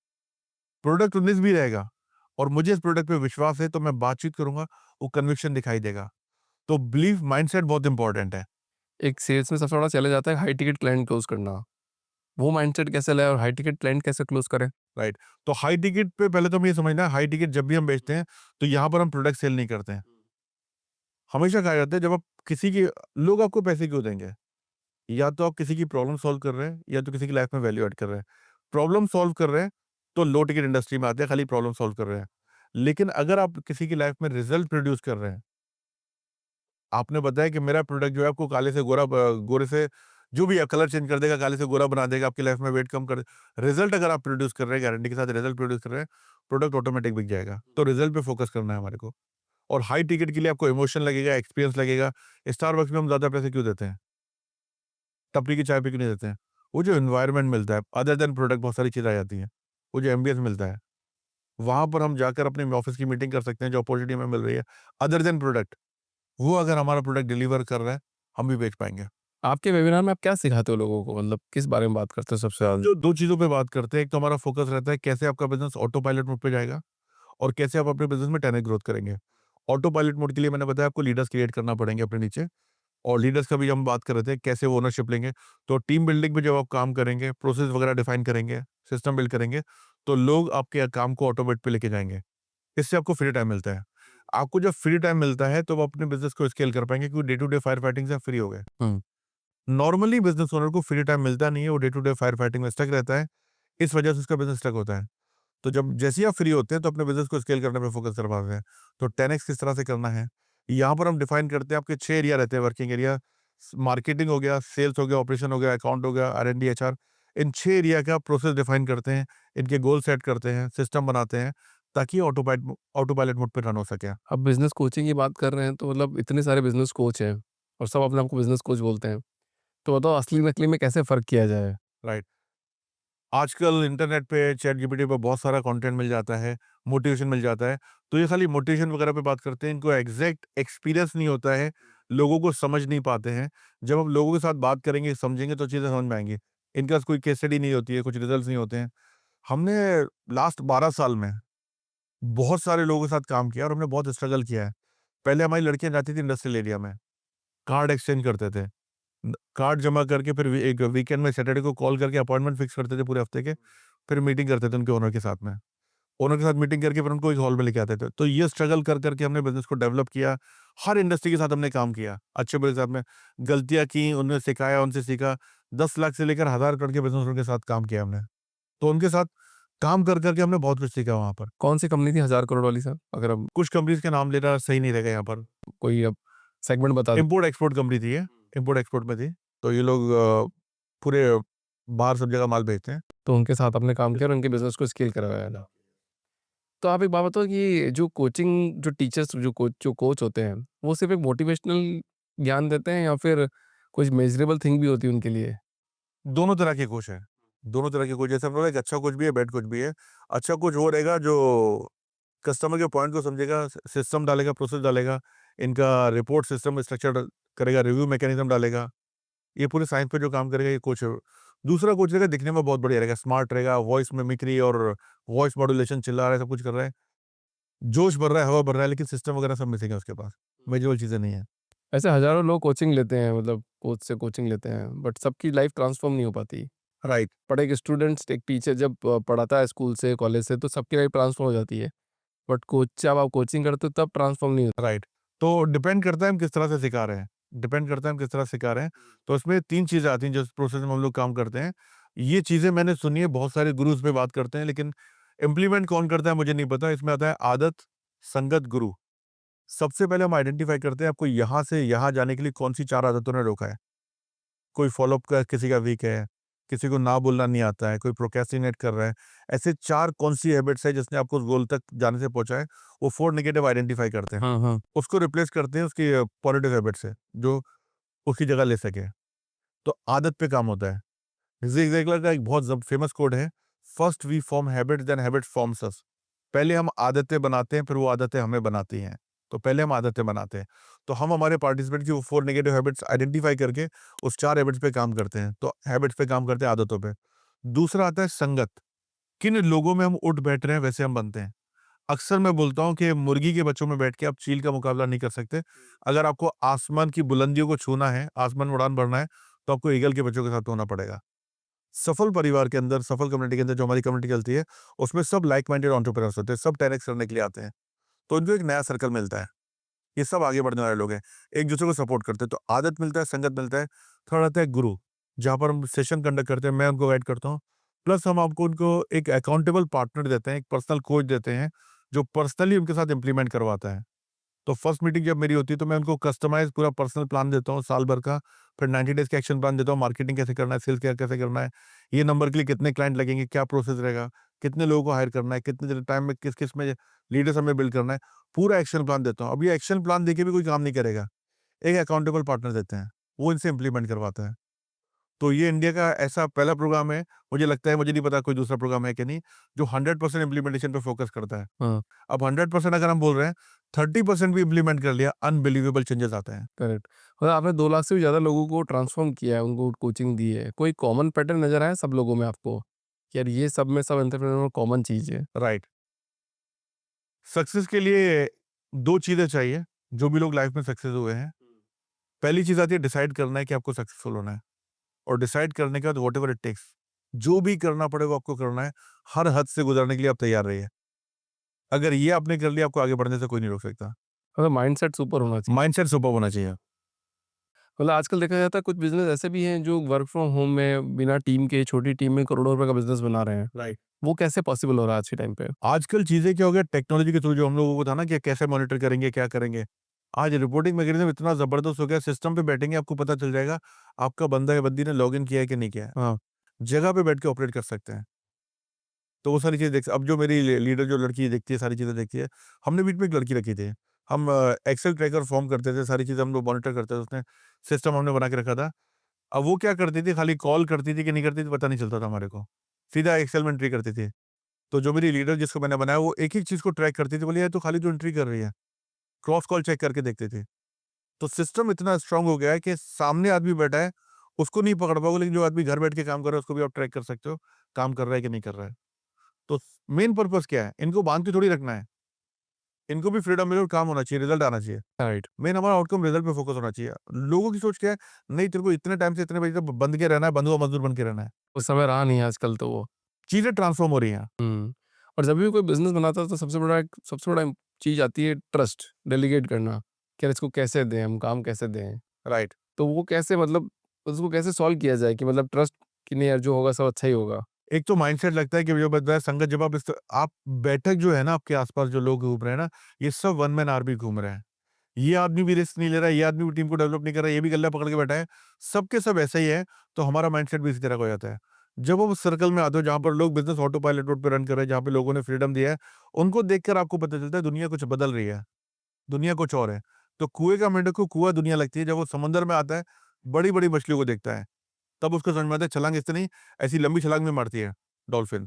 Speaker 1: प्रोडक्ट 19 भी रहेगा और मुझे इस प्रोडक्ट पे विश्वास है, तो मैं बातचीत करूँगा, वो कन्विक्शन दिखाई देगा। तो बिलीव माइंडसेट बहुत इंपॉर्टेंट है।
Speaker 2: एक सेल्स में सबसे बड़ा चैलेंज आता है हाई टिकट क्लाइंट क्लोज़ करना। वो माइंडसेट कैसे लाएँ और हाई टिकट क्लाइंट कैसे क्लोज़ करें?
Speaker 1: राइट। तो हाई टिकट पे पहले तो हमें ये समझना है, हाई टिकट जब भी हम बेचते हैं, तो यहाँ पर हम प्रोडक्ट सेल नहीं करते हैं। हमेशा कहा जाता है, जब आप किसी की लोग आपको पैसे क्यों देंगे? या तो आप किसी की प्रॉब्लम सॉल्व कर रहे हैं, या तो किसी की लाइफ में वैल्यू ऐड कर रहे हैं। प्रॉब्लम सॉल्व कर रहे हैं, तो लो टिकट इंडस्ट्री में आते हैं, खाली प्रॉब्लम सॉल्व कर रहे हैं। लेकिन अगर आप किसी की लाइफ में रिजल्ट प्रोड्यूस कर रहे हैं, आपने बताया कि मेरा प्रोडक्ट जो है आपको काले से गोरा गोरे से जो भी है कलर चेंज कर देगा, काले से गोरा बना देगा, आपकी लाइफ में वेट कम कर रिजल्ट अगर आप प्रोड्यूस कर रहे हैं, गारंटी के साथ रिजल्ट प्रोड्यूस कर रहे हैं, प्रोडक्ट ऑटोमेटिक बिक जाएगा। तो रिजल्ट पे फोकस करना है हमारे को। और हाई टिकट के लिए आपको इमोशन लगेगा, एक्सपीरियंस लगेगा। स्टारबक्स में हम ज़्यादा पैसे क्यों देते हैं? टपरी की चाय पे क्यों नहीं देते हैं? वो जो एनवायरनमेंट मिलता है, अदर देन प्रोडक्ट बहुत सारी चीज़ें आ जाती हैं। वो जो एम्बियंस मिलता है, वहाँ पर हम जाकर अपने ऑफ़िस की मीटिंग कर सकते हैं, जो अपॉर्च्युनिटी हमें मिल रही है, अदर देन प्रोडक्ट। वो अगर हमारा प्रोडक्ट डिलीवर कर रहा है, हम भी बेच पाएँगे।
Speaker 2: आपके वेबिनार में आप क्या सिखाते हो लोगों को? मतलब किस बारे में बात करते हो सबसे ज़्यादा?
Speaker 1: जो 2 चीज़ों पे बात करते हैं, एक तो हमारा फ़ोकस रहता है कैसे आपका बिज़नेस ऑटो पायलट मोड पे जाएगा और कैसे आप अपने बिज़नेस में 10x ग्रोथ करेंगे। ऑटो पायलट मोड के लिए मैंने बताया आपको लीडर्स क्रिएट करना पड़ेंगे अपने नीचे। और लीडर्स का भी हम बात कर रहे थे कैसे वो ओनरशिप लेंगे। तो टीम बिल्डिंग में जब आप काम करेंगे, प्रोसेस वगैरह डिफाइन करेंगे, सिस्टम बिल्ड करेंगे, तो लोग आपके काम को ऑटोमेट पे लेके जाएँगे। इससे आपको फ्री टाइम मिलता है। आपको जब फ्री टाइम मिलता है, तो आप अपने बिज़नेस को स्केल कर पाएँगे, क्योंकि day to day fire fighting से आप फ्री हो गए।
Speaker 2: हुँ।
Speaker 1: नॉर्मली बिज़नेस ओनर को फ्री टाइम मिलता नहीं है, वो day to day fire fighting में स्टक रहता है। इस वजह से उसका बिज़नेस स्टक होता है। तो जब जैसे ही आप फ्री होते हैं, तो अपने बिज़नेस को स्केल करने पे फ़ोकस कर पाते हैं। तो 10x किस तरह से करना है, यहाँ पर हम डिफाइन करते हैं। आपके 6 एरिया रहते हैं वर्किंग एरिया। मार्केटिंग हो गया, सेल्स हो गया, ऑपरेशन हो गया, अकाउंट हो गया, आर-एन-डी, एचआर। इन 6 एरिया का प्रोसेस डिफाइन करते हैं, इनके गोल सेट करते हैं, सिस्टम बनाते हैं, ताकि ऑटो पायलट मोड पे रन हो सके।
Speaker 2: आप बिज़नेस कोचिंग की बात कर रहे हैं तो मतलब इतने सारे बिज़नेस कोच हैं और सब अपने आप को बिज़नेस कोच बोलते हैं। तो बताओ असली नकली में कैसे फ़र्क किया जाए?
Speaker 1: राइट। आजकल इंटरनेट पे चैट जीपीटी पे बहुत सारा कंटेंट मिल जाता है, मोटिवेशन मिल जाता है। तो ये खाली मोटिवेशन वगैरह पे बात करते हैं, इनको एग्ज़ैक्ट एक्सपीरियंस नहीं होता है, लोगों को समझ नहीं पाते हैं। जब आप लोगों के साथ बात करेंगे, समझेंगे, तो चीज़ें समझ में आएँगी। इनके पास कोई केस स्टडी नहीं होती है, कुछ रिजल्ट्स नहीं होते हैं। हमने लास्ट 12 साल में बहुत सारे लोगों के साथ काम किया और हमने बहुत स्ट्रगल किया है। पहले हमारी लड़कियाँ जाती थी इंडस्ट्रियल एरिया में, कार्ड एक्सचेंज करते थे। कार्ड जमा करके फिर एक वीकेंड में सैटरडे को कॉल करके अपॉइंटमेंट फिक्स करते थे पूरे हफ्ते के। फिर मीटिंग करते थे उनके ओनर के साथ में। ओनर के साथ मीटिंग करके फिर उनको एक हॉल में लेके आते थे। तो ये स्ट्रगल कर कर के हमने बिज़नेस को डेवलप किया। हर इंडस्ट्री के साथ हमने काम किया। अच्छे-बुरे के साथ में गलतियाँ की, उन्हें सिखाया, उनसे सीखा। 10 लाख से लेकर 1000 करोड़ के बिज़नेस उनके साथ काम किया हमने। तो उनके साथ काम कर कर के हमने बहुत कुछ सीखा वहाँ पर।
Speaker 2: कौन सी कंपनी थी 1000 करोड़ वाली सर? अगर आप
Speaker 1: कुछ कंपनीज़ के नाम लेना सही नहीं रहेगा यहाँ पर।
Speaker 2: कोई अब सेगमेंट बता दें।
Speaker 1: इम्पोर्ट एक्सपोर्ट कंपनी थी ये, इम्पोर्ट एक्सपोर्ट में थी। तो ये लोग पूरे बाहर सब जगह माल भेजते हैं।
Speaker 2: तो उनके साथ आपने काम किया और उनके बिज़नेस को स्केल करवाया ना। तो आप एक बात बताओ कि जो कोचिंग जो टीचर्स जो कोच होते हैं, वो सिर्फ़ एक मोटिवेशनल ज्ञान देते हैं या फिर कुछ मेज़रेबल थिंग भी होती है उनके लिए?
Speaker 1: दोनों तरह के कोच हैं। दोनों तरह के कोच, जैसे हम लोग एक अच्छा कोच भी है, बैड कोच भी है। अच्छा कोच वो रहेगा जो कस्टमर के पॉइंट को समझेगा, सिस्टम डालेगा, प्रोसेस डालेगा, इनका रिपोर्ट सिस्टम स्ट्रक्चर करेगा, रिव्यू मैकेनिज्म डालेगा। ये पूरे साइंस पे जो काम करेगा ये कोच है। दूसरा कोच रहेगा, दिखने में बहुत बढ़िया रहेगा, स्मार्ट रहेगा, वॉइस मिमिक्री और वॉइस मॉड्यूलेशन चिल्ला रहा है, सब कुछ कर रहा है। जोश भर रहा है, हवा भर रहा है, लेकिन सिस्टम वगैरह सब मिसिंग है उसके पास। मेजरबल चीज़ें नहीं है।
Speaker 2: ऐसे हज़ारों लोग कोचिंग लेते हैं, मतलब कोच से कोचिंग लेते हैं, बट सबकी लाइफ़ ट्रांसफ़ॉर्म नहीं हो पाती।
Speaker 1: राइट,
Speaker 2: बट एक स्टूडेंट्स, एक टीचर जब पढ़ाता है स्कूल से, कॉलेज से, तो सबकी लाइफ़ ट्रांसफ़ॉर्म हो जाती है। बट कोच जब आप कोचिंग करते हो तब ट्रांसफ़ॉर्म नहीं होती।
Speaker 1: राइट। तो डिपेंड करता है हम किस तरह से सिखा रहे हैं, डिपेंड करता है हम किस तरह से सिखा रहे हैं। तो इसमें 3 चीज़ें आती हैं जिस प्रोसेस में हम लोग काम करते हैं। ये चीज़ें मैंने सुनी है, बहुत सारे गुरु इस पे बात करते हैं, लेकिन इम्प्लीमेंट कौन करता है मुझे नहीं पता। इसमें आता है आदत, संगत, गुरु। सबसे पहले हम आइडेंटिफ़ाई करते हैं आपको यहाँ से यहाँ जाने के लिए कौन-सी 4 आदतों ने रोका है। कोई फ़ॉलो-अप का किसी का वीक है, किसी को ना बोलना नहीं आता है, कोई प्रोक्रेस्टिनेट कर रहा है। ऐसे 4 कौन-सी हैबिट्स है जिसने आपको उस गोल तक जाने से पहुँचा है, वो 4 नेगेटिव आइडेंटिफ़ाई करते हैं।
Speaker 2: हाँ, हाँ।
Speaker 1: उसको रिप्लेस करते हैं उसकी पॉजिटिव हैबिट से, जो उसकी जगह ले सके। तो आदत पे काम होता है। ज़िग ज़िगलर का एक बहुत फेमस कोट है, first we form habits then habits forms us. पहले हम आदतें बनाते हैं, फिर वो आदतें हमें बनाती हैं। तो पहले हम आदतें बनाते हैं। तो हम हमारे पार्टिसिपेंट की वो 4 नेगेटिव हैबिट्स आइडेंटिफ़ाई करके उस 4 हैबिट्स पे काम करते हैं। तो हैबिट्स पे काम करते हैं, आदतों पे। दूसरा आता है संगत। किन लोगों में हम उठ बैठ रहे हैं, वैसे हम बनते हैं। अक्सर मैं बोलता हूँ कि मुर्गी के बच्चों में बैठ के आप चील का मुकाबला नहीं कर सकते। अगर आपको आसमान की बुलंदियों को छूना है, आसमान में उड़ान भरना है, तो आपको ईगल के बच्चों के साथ होना पड़ेगा। सफल परिवार के अंदर, सफल कम्युनिटी के अंदर जो हमारी कम्युनिटी चलती है, उसमें सब लाइक माइंडेड एंटरप्रेन्योर्स होते हैं, सब 10x करने के लिए आते हैं। तो इनको एक नया सर्कल मिलता है। ये सब आगे बढ़ने वाले लोग हैं, एक-दूसरे को सपोर्ट करते हैं। तो आदत मिलता है, संगत मिलता है। थर्ड आता है गुरु, जहाँ पर हम सेशन कंडक्ट करते हैं, मैं उनको गाइड करता हूँ। प्लस हम आपको उनको एक अकाउंटेबल पार्टनर देते हैं, एक पर्सनल कोच देते हैं, जो पर्सनली उनके साथ इम्प्लीमेंट करवाता है। तो फर्स्ट मीटिंग जब मेरी होती है तो मैं उनको कस्टमाइज़ पूरा पर्सनल प्लान देता हूँ साल भर का, फिर 90 डेज़ का एक्शन प्लान देता हूँ, मार्केटिंग कैसे करना है, सेल्स क्या कैसे करना है, ये नंबर के लिए कितने क्लाइंट लगेंगे, क्या प्रोसेस रहेगा, कितने लोगों को हायर करना है, कितने टाइम में किस-किस में लीडर्स हमें बिल्ड करना है, पूरा एक्शन प्लान देता हूँ। अब ये एक्शन प्लान देके भी कोई काम नहीं करेगा, एक अकाउंटेबल पार्टनर देते हैं, वो इनसे इम्प्लीमेंट करवाता है। तो ये इंडिया का ऐसा पहला प्रोग्राम है, मुझे लगता है, मुझे नहीं पता कोई दूसरा प्रोग्राम है कि नहीं, जो 100% इम्प्लीमेंटेशन पे फोकस करता है।
Speaker 2: हाँ,
Speaker 1: अब 100% अगर हम बोल रहे हैं, 30% भी इम्प्लीमेंट कर लिया, अनबिलीवेबल चेंजेस आते हैं।
Speaker 2: करेक्ट। मतलब आपने 2 लाख से भी ज़्यादा लोगों को ट्रांसफ़ॉर्म किया है, उनको कोचिंग दी है। कोई कॉमन पैटर्न नज़र आया सब लोगों में आपको? कि यार ये सब में सब एंटरप्रेन्योर में कॉमन चीज़ है?
Speaker 1: राइट। सक्सेस के लिए 2 चीज़ें चाहिए, जो भी लोग लाइफ में सक्सेस हुए हैं। पहली चीज़ आती है डिसाइड करना है कि आपको सक्सेसफुल होना है, और डिसाइड करने के बाद व्हाटएवर इट टेक्स, जो भी करना पड़े वो आपको करना है। हर हद से गुज़रने के लिए आप तैयार रहिए। अगर ये आपने कर लिया, आपको आगे बढ़ने से कोई नहीं रोक सकता।
Speaker 2: मतलब माइंडसेट सुपर होना चाहिए।
Speaker 1: माइंडसेट सुपर्ब होना चाहिए।
Speaker 2: मतलब आजकल देखा जाता है कुछ बिज़नेस ऐसे भी हैं जो वर्क फ्रॉम होम में बिना टीम के छोटी टीम में करोड़ों रुपए का बिज़नेस बना रहे हैं।
Speaker 1: राइट।
Speaker 2: वो कैसे पॉसिबल हो रहा है आज के टाइम पे?
Speaker 1: आजकल चीज़ें क्या हो गया, टेक्नोलॉजी के थ्रू जो हम लोगों को था ना कि कैसे मॉनिटर करेंगे, क्या करेंगे। आज रिपोर्टिंग मैकेनिज़्म इतना ज़बरदस्त हो गया, सिस्टम पे बैठेंगे आपको पता चल जाएगा, आपका बंदा या बंदी ने लॉगिन किया है कि नहीं किया है।
Speaker 2: हाँ,
Speaker 1: जगह पे बैठ के ऑपरेट कर सकते हैं। तो वो सारी चीज़ें देख अब जो मेरी लीडर जो लड़की देखती है, सारी चीज़ें देखती है। हमने बीच में एक लड़की रखी थी। हम एक्सेल ट्रैकर फॉर्म करते थे, सारी चीज़ें हम लोग मॉनिटर करते थे, उसने सिस्टम हमने बना के रखा था। अब वो क्या करती थी, खाली कॉल करती थी कि नहीं करती थी, पता नहीं चलता था हमारे को। सीधा एक्सेल में एंट्री करती थी। तो जो मेरी लीडर जिसको मैंने बनाया, वो एक-एक चीज़ को ट्रैक करती थी, बोली यार, तू खाली तो एंट्री कर रही है। क्रॉस कॉल चेक करके देखती थी। तो सिस्टम इतना स्ट्रॉन्ग हो गया है कि सामने आदमी बैठा है, उसको नहीं पकड़ पाओगे, लेकिन जो आदमी घर बैठ के काम कर रहा है, उसको भी आप ट्रैक कर सकते हो, काम कर रहा है कि नहीं कर रहा है। तो मेन पर्पज़ क्या है? इनको बाँध के थोड़ी रखना है। इनको भी फ्रीडम मिले और काम होना चाहिए, रिज़ल्ट आना चाहिए।
Speaker 2: राइट।
Speaker 1: मेन हमारा आउटकम रिज़ल्ट पे फ़ोकस होना चाहिए। लोगों की सोच क्या है, नहीं तेरे को इतने टाइम से इतने बजे तक बंद के रहना है, बंधुआ मज़दूर बन के रहना है।
Speaker 2: उस समय रहा नहीं है आजकल तो वो।
Speaker 1: चीज़ें ट्रांसफ़ॉर्म हो रही हैं।
Speaker 2: हुँ। और जब भी कोई बिज़नेस बनाता है तो सबसे बड़ा चीज़ आती है ट्रस्ट, डेलीगेट करना। कि यार इसको कैसे दें हम, काम कैसे दें?
Speaker 1: राइट।
Speaker 2: तो वो कैसे, मतलब उसको कैसे सॉल्व किया जाए कि मतलब ट्रस्ट कि नहीं यार जो होगा सब अच्छा ही होगा?
Speaker 1: एक तो माइंडसेट लगता है कि जो बताया संगत, जब आप बैठक जो है ना, आपके आस-पास जो लोग घूम रहे हैं ना, ये सब वन मैन आर्मी घूम रहे हैं। ये आदमी भी रिस्क नहीं ले रहा है, ये आदमी भी टीम को डेवलप नहीं कर रहा है, ये भी गल्ला पकड़ के बैठा है। सबके सब ऐसा ही है, तो हमारा माइंडसेट भी इसी तरह का हो जाता है। जब आप उस सर्कल में आते हो जहाँ पर लोग बिज़नेस ऑटो पायलट मोड पे रन कर रहे हैं, जहाँ पे लोगों ने फ्रीडम दिया है, उनको देखकर आपको पता चलता है दुनिया कुछ बदल रही है, दुनिया कुछ और है। तो कुएँ का मेंढक को कुआँ दुनिया लगती है, जब वो समुद्र में आता है, बड़ी-बड़ी मछलियों को देखता है, तब उसको समझ में आता है छलांग इससे नहीं, ऐसी लंबी छलांग भी मारती है डॉल्फिन।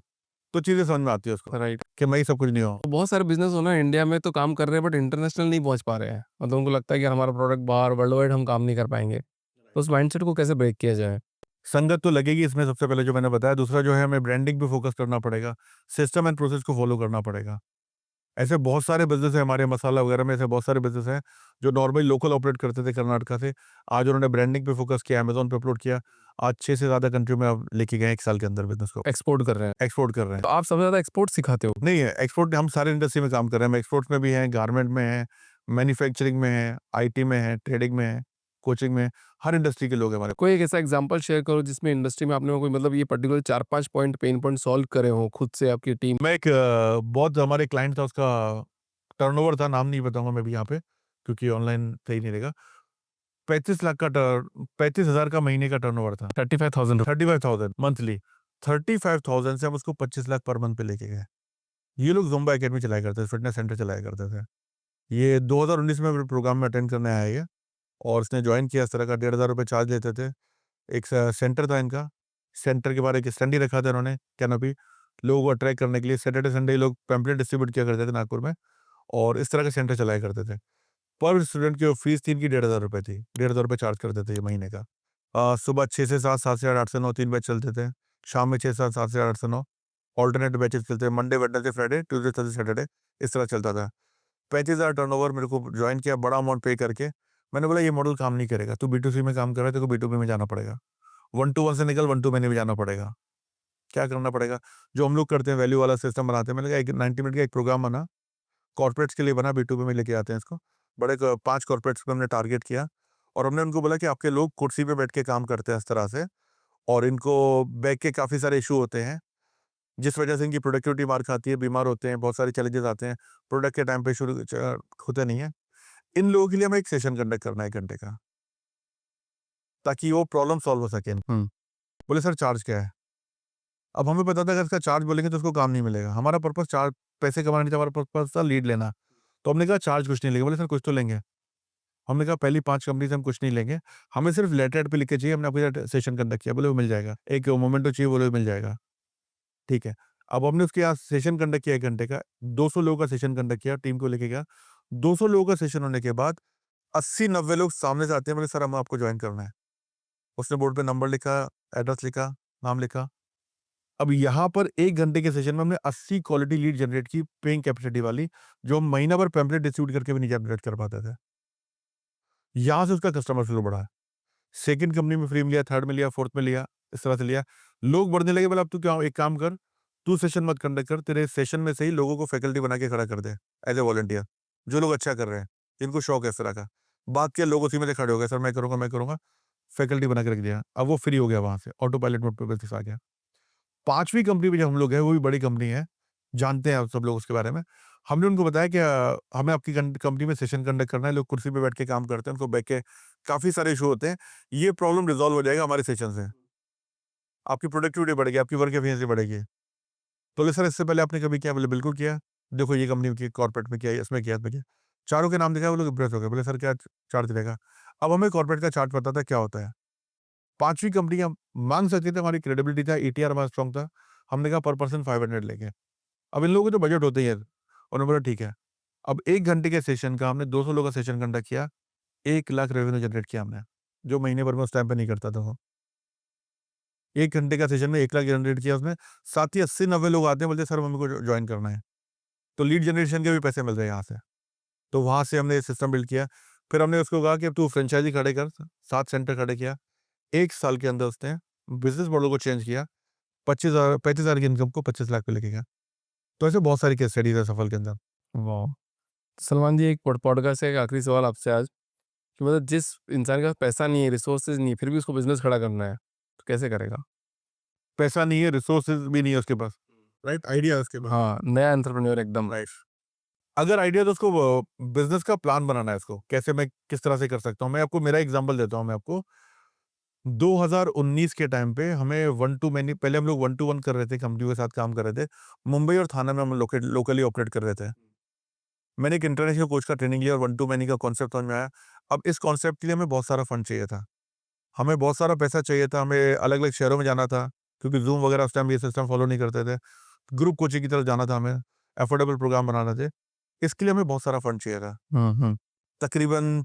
Speaker 1: तो चीज़ें समझ में आती है उसको
Speaker 2: राइट।
Speaker 1: कि मैं ही सब कुछ नहीं हूँ।
Speaker 2: तो बहुत सारे बिज़नेस हो ना इंडिया में तो काम कर रहे हैं बट इंटरनेशनल नहीं पहुँच पा रहे हैं। मतलब उनको लगता है कि हमारा प्रोडक्ट बाहर वर्ल्ड वाइड हम काम नहीं कर पाएँगे। तो उस माइंडसेट को कैसे ब्रेक किया जाए?
Speaker 1: संगत तो लगेगी इसमें सबसे पहले जो मैंने बताया, दूसरा जो है हमें ब्रांडिंग पे फ़ोकस करना पड़ेगा, सिस्टम एंड प्रोसेस को फ़ॉलो करना पड़ेगा। ऐसे बहुत सारे बिज़नेस हैं हमारे मसाला वगैरह में, ऐसे बहुत सारे बिज़नेस हैं, जो नॉर्मली लोकल ऑपरेट करते थे कर्नाटका से। आज उन्होंने ब्रांडिंग पे फ़ोकस किया, अमेज़न पे अपलोड किया। आज 6 से ज़्यादा कंट्री में अब लेके गए 1 साल के अंदर बिज़नेस को,
Speaker 2: एक्सपोर्ट कर रहे हैं।
Speaker 1: एक्सपोर्ट कर रहे हैं।
Speaker 2: तो आप सबसे ज़्यादा एक्सपोर्ट सिखाते हो?
Speaker 1: नहीं है, एक्सपोर्ट हम सारे इंडस्ट्री में काम कर रहे हैं। हम एक्सपोर्ट्स में भी हैं, गारमेंट में हैं, मैन्युफैक्चरिंग में हैं, आईटी में हैं, ट्रेडिंग में हैं, कोचिंग में हैं, हर इंडस्ट्री के लोग हैं हमारे।
Speaker 2: कोई एक ऐसा एग्ज़ाम्पल शेयर करो जिसमें इंडस्ट्री में आपने कोई मतलब ये particular 4-5 point pain point solve करे हों खुद से आपकी टीम।
Speaker 1: मैं एक बहुत हमारे क्लाइंट था, उसका टर्नओवर था, नाम नहीं बताऊँगा मैं अभी यहाँ पे, क्योंकि ऑनलाइन सही नहीं रहेगा। 35 लाख का 35,000 का महीने का टर्नओवर था।
Speaker 2: 35,000
Speaker 1: 35,000 मंथली। 35,000 से हम उसको 25 लाख पर मंथ पे लेके गए। ये लोग ज़ुम्बा अकेडमी चलाया करते थे, फिटनेस सेंटर चलाया करते थे। ये 2019 में मेरे प्रोग्राम में अटेंड करने आया ये, और इसने जॉइन किया इस तरह का, ₹1,500 चार्ज लेते थे। एक सेंटर था इनका, सेंटर के बाहर एक स्टैंड ही रखा था इन्होंने, कैनोपी, लोगों को अट्रैक्ट करने के लिए। सैटरडे संडे ये लोग पैम्पलेट डिस्ट्रीब्यूट किया करते थे नागपुर में, और इस तरह के सेंटर चलाया करते थे। पर स्टूडेंट की जो फीस थी इनकी ₹1,500 थी। ₹1,500 चार्ज करते थे ये महीने का। सुबह 6 से 7, 7 से 8, 8 से 9 3 बैच चलते थे। शाम में 6 से 7, 7 से 8 से 9 अल्टरनेट बैचेस चलते थे। Monday, Wednesday, Friday, Tuesday, Thursday, Saturday इस तरह चलता था। 35,000 टर्नओवर मेरे को जॉइन किया, बड़ा अमाउंट पे करके। मैंने बोला ये मॉडल काम नहीं करेगा। तू बी2सी में काम कर रहा है, तेरे को बी2बी में जाना पड़ेगा। 1 टू 1 से निकल 1 टू मैनी में जाना पड़ेगा। क्या करना पड़ेगा? जो हम लोग करते हैं वैल्यू वाला सिस्टम बनाते हैं। मैंने कहा एक 90 मिनट का एक प्रोग्राम बना, कॉर्पोरेट्स के लिए बना, बी2बी में लेके आते हैं इसको। बड़े क 5 कॉर्पोरेट्स को हमने टारगेट किया, और हमने उनको बोला कि आपके लोग कुर्सी पे बैठ के काम करते हैं इस तरह से, और इनको बैक के काफ़ी सारे इश्यू होते हैं, जिस वजह से इनकी प्रोडक्टिविटी मार खाती है, बीमार होते हैं, बहुत सारे चैलेंजेस आते हैं, प्रोडक्ट के टाइम पे शुरू होते नहीं है। इन लोगों के लिए हमें एक सेशन कंडक्ट करना है 1 घंटे का, ताकि वो प्रॉब्लम सॉल्व हो सके।
Speaker 2: हुँ।
Speaker 1: बोले सर चार्ज क्या है? अब हमें पता था अगर इसका चार्ज बोलेंगे तो उसको काम नहीं मिलेगा। हमारा पर्पस चार्ज पैसे कमाना नहीं था, हमारा पर्पस था लीड लेना। तो हमने कहा चार्ज कुछ नहीं लेंगे। बोले सर कुछ तो लेंगे। हमने कहा पहली 5 कंपनी से हम कुछ नहीं लेंगे। हमें सिर्फ लेटर पे लिख के चाहिए, हमने आपके साथ सेशन कंडक्ट किया। बोले वो मिल जाएगा। एक मोमेंटो चाहिए, बोले वो मिल जाएगा। ठीक है। अब हमने उसके यहाँ सेशन कंडक्ट किया 1 घंटे का, 200 लोगों का सेशन कंडक्ट किया, टीम को लेके गया। 200 लोगों का सेशन होने के बाद 80-90 लोग सामने से आते हैं, बोले सर हमें आपको जॉइन करना है। उसने बोर्ड पे नंबर लिखा, एड्रेस लिखा, नाम लिखा। अब यहाँ पर 1 घंटे के सेशन में हमने 80 क्वालिटी लीड जनरेट की, पेइंग कैपेसिटी वाली, जो हम महीना भर पैम्पलेट डिस्ट्रीब्यूट करके भी नहीं जनरेट कर पाते थे। यहाँ से उसका कस्टमर फ्लो बढ़ा। सेकंड कंपनी में फ्री में लिया, थर्ड में लिया, फोर्थ में लिया, इस तरह से लिया। लोग बढ़ने लगे, बोला अब तू क्या एक काम कर, तू सेशन मत कंडक्ट कर, तेरे सेशन में से ही लोगों को फैकल्टी बना के खड़ा कर दे एज़ अ वॉलंटियर, जो लोग अच्छा कर रहे हैं, जिनको शौक है इस तरह का। बात किया, लोग उसी में से खड़े हो गए, सर मैं करूँगा, फैकल्टी बना के रख दिया। अब वो फ्री हो गया वहाँ से, ऑटो पायलट मोड पे बिज़नेस आ गया। 5वीं कंपनी में जब हम लोग गए, वो भी बड़ी कंपनी है, जानते हैं आप सब लोग उसके बारे में। हमने उनको बताया कि हमें आपकी कंपनी में सेशन कंडक्ट करना है, लोग कुर्सी पे बैठ के काम करते हैं, उनको बैठ के काफ़ी सारे इश्यू होते हैं। ये प्रॉब्लम रिज़ॉल्व हो जाएगा हमारे सेशन से। आपकी प्रोडक्टिविटी बढ़ेगी, आपकी वर्क एफिशिएंसी बढ़ेगी। तो बोले सर इससे पहले आपने कभी किया? बोले बिल्कुल किया। देखो ये कंपनी की कॉर्पोरेट में किया, इसमें किया, इसमें किया। चारों के नाम दिखाए, वो लोग इम्प्रेस हो गए। बोले सर क्या चार्ज रहेगा? अब हमें कॉर्पोरेट का चार्ज पता था क्या होता है। 5वीं कंपनी हम माँग सकते थे, हमारी क्रेडिबिलिटी था, एटीआर हमारा स्ट्रॉन्ग था। हमने कहा पर पर्सन 500 लेंगे। अब इन लोगों के तो बजट होते ही है। उन्होंने बोला ठीक है। अब 1 घंटे के सेशन का हमने 200 लोगों का सेशन कंडक्ट किया, 1 लाख रेवेन्यू जनरेट किया हमने, जो महीने भर में उस टाइम पे नहीं करता था वो। 1 घंटे का सेशन में 1 लाख जनरेट किया उसमें, साथ ही 80-90 लोग आते हैं, बोलते हैं सर मेरे को जॉइन करना है। तो लीड जनरेशन के भी पैसे मिल रहे हैं यहाँ से। तो वहाँ से हमने ये सिस्टम बिल्ड किया। फिर हमने उसको कहा कि अब तू फ्रेंचाइज़ी खड़े कर, 7 सेंटर खड़े किया। 1 साल के अंदर उसने बिज़नेस मॉडल को चेंज किया। 35,000 की इनकम को 25 लाख पे लेके गया। तो ऐसे बहुत सारी केस स्टडीज़ है सफल के अंदर।
Speaker 2: वाह! सलमान जी एक पॉडकास्ट का एक आखिरी सवाल आपसे आज कि मतलब जिस इंसान के पास पैसा नहीं है, रिसोर्सेज़ नहीं है, फिर भी उसको बिज़नेस खड़ा करना है, तो कैसे करेगा?
Speaker 1: पैसा नहीं है, रिसोर्सेज़ भी नहीं है उसके पास, राइट? आइडिया है उसके पास,
Speaker 2: हाँ, नया एंटरप्रेन्योर एकदम।
Speaker 1: राइट। अगर आइडिया है तो उसको बिज़नेस का प्लान बनाना है उसको, कैसे मैं किस तरह से कर सकता हूँ। मैं आपको मेरा एग्ज़ाम्पल देता हूँ मैं आपको। 2019 के टाइम पे हमें वन टू मैनी, पहले हम लोग 1 टू 1 कर रहे थे, कंपनियों के साथ काम कर रहे थे। मुंबई और थाने में हम लोकली ऑपरेट कर रहे थे। मैंने एक इंटरनेशनल कोच का ट्रेनिंग लिया और 1 टू मैनी का कॉन्सेप्ट समझ में आया। अब इस कॉन्सेप्ट के लिए हमें बहुत सारा फंड चाहिए था। हमें बहुत सारा पैसा चाहिए था, हमें अलग-अलग शहरों में जाना था, क्योंकि ज़ूम वगैरह उस टाइम ये सिस्टम फॉलो नहीं करते थे। ग्रुप कोचिंग की तरफ जाना था हमें, अफोर्डेबल प्रोग्राम बनाने थे। इसके लिए हमें बहुत सारा फंड चाहिए था। तकरीबन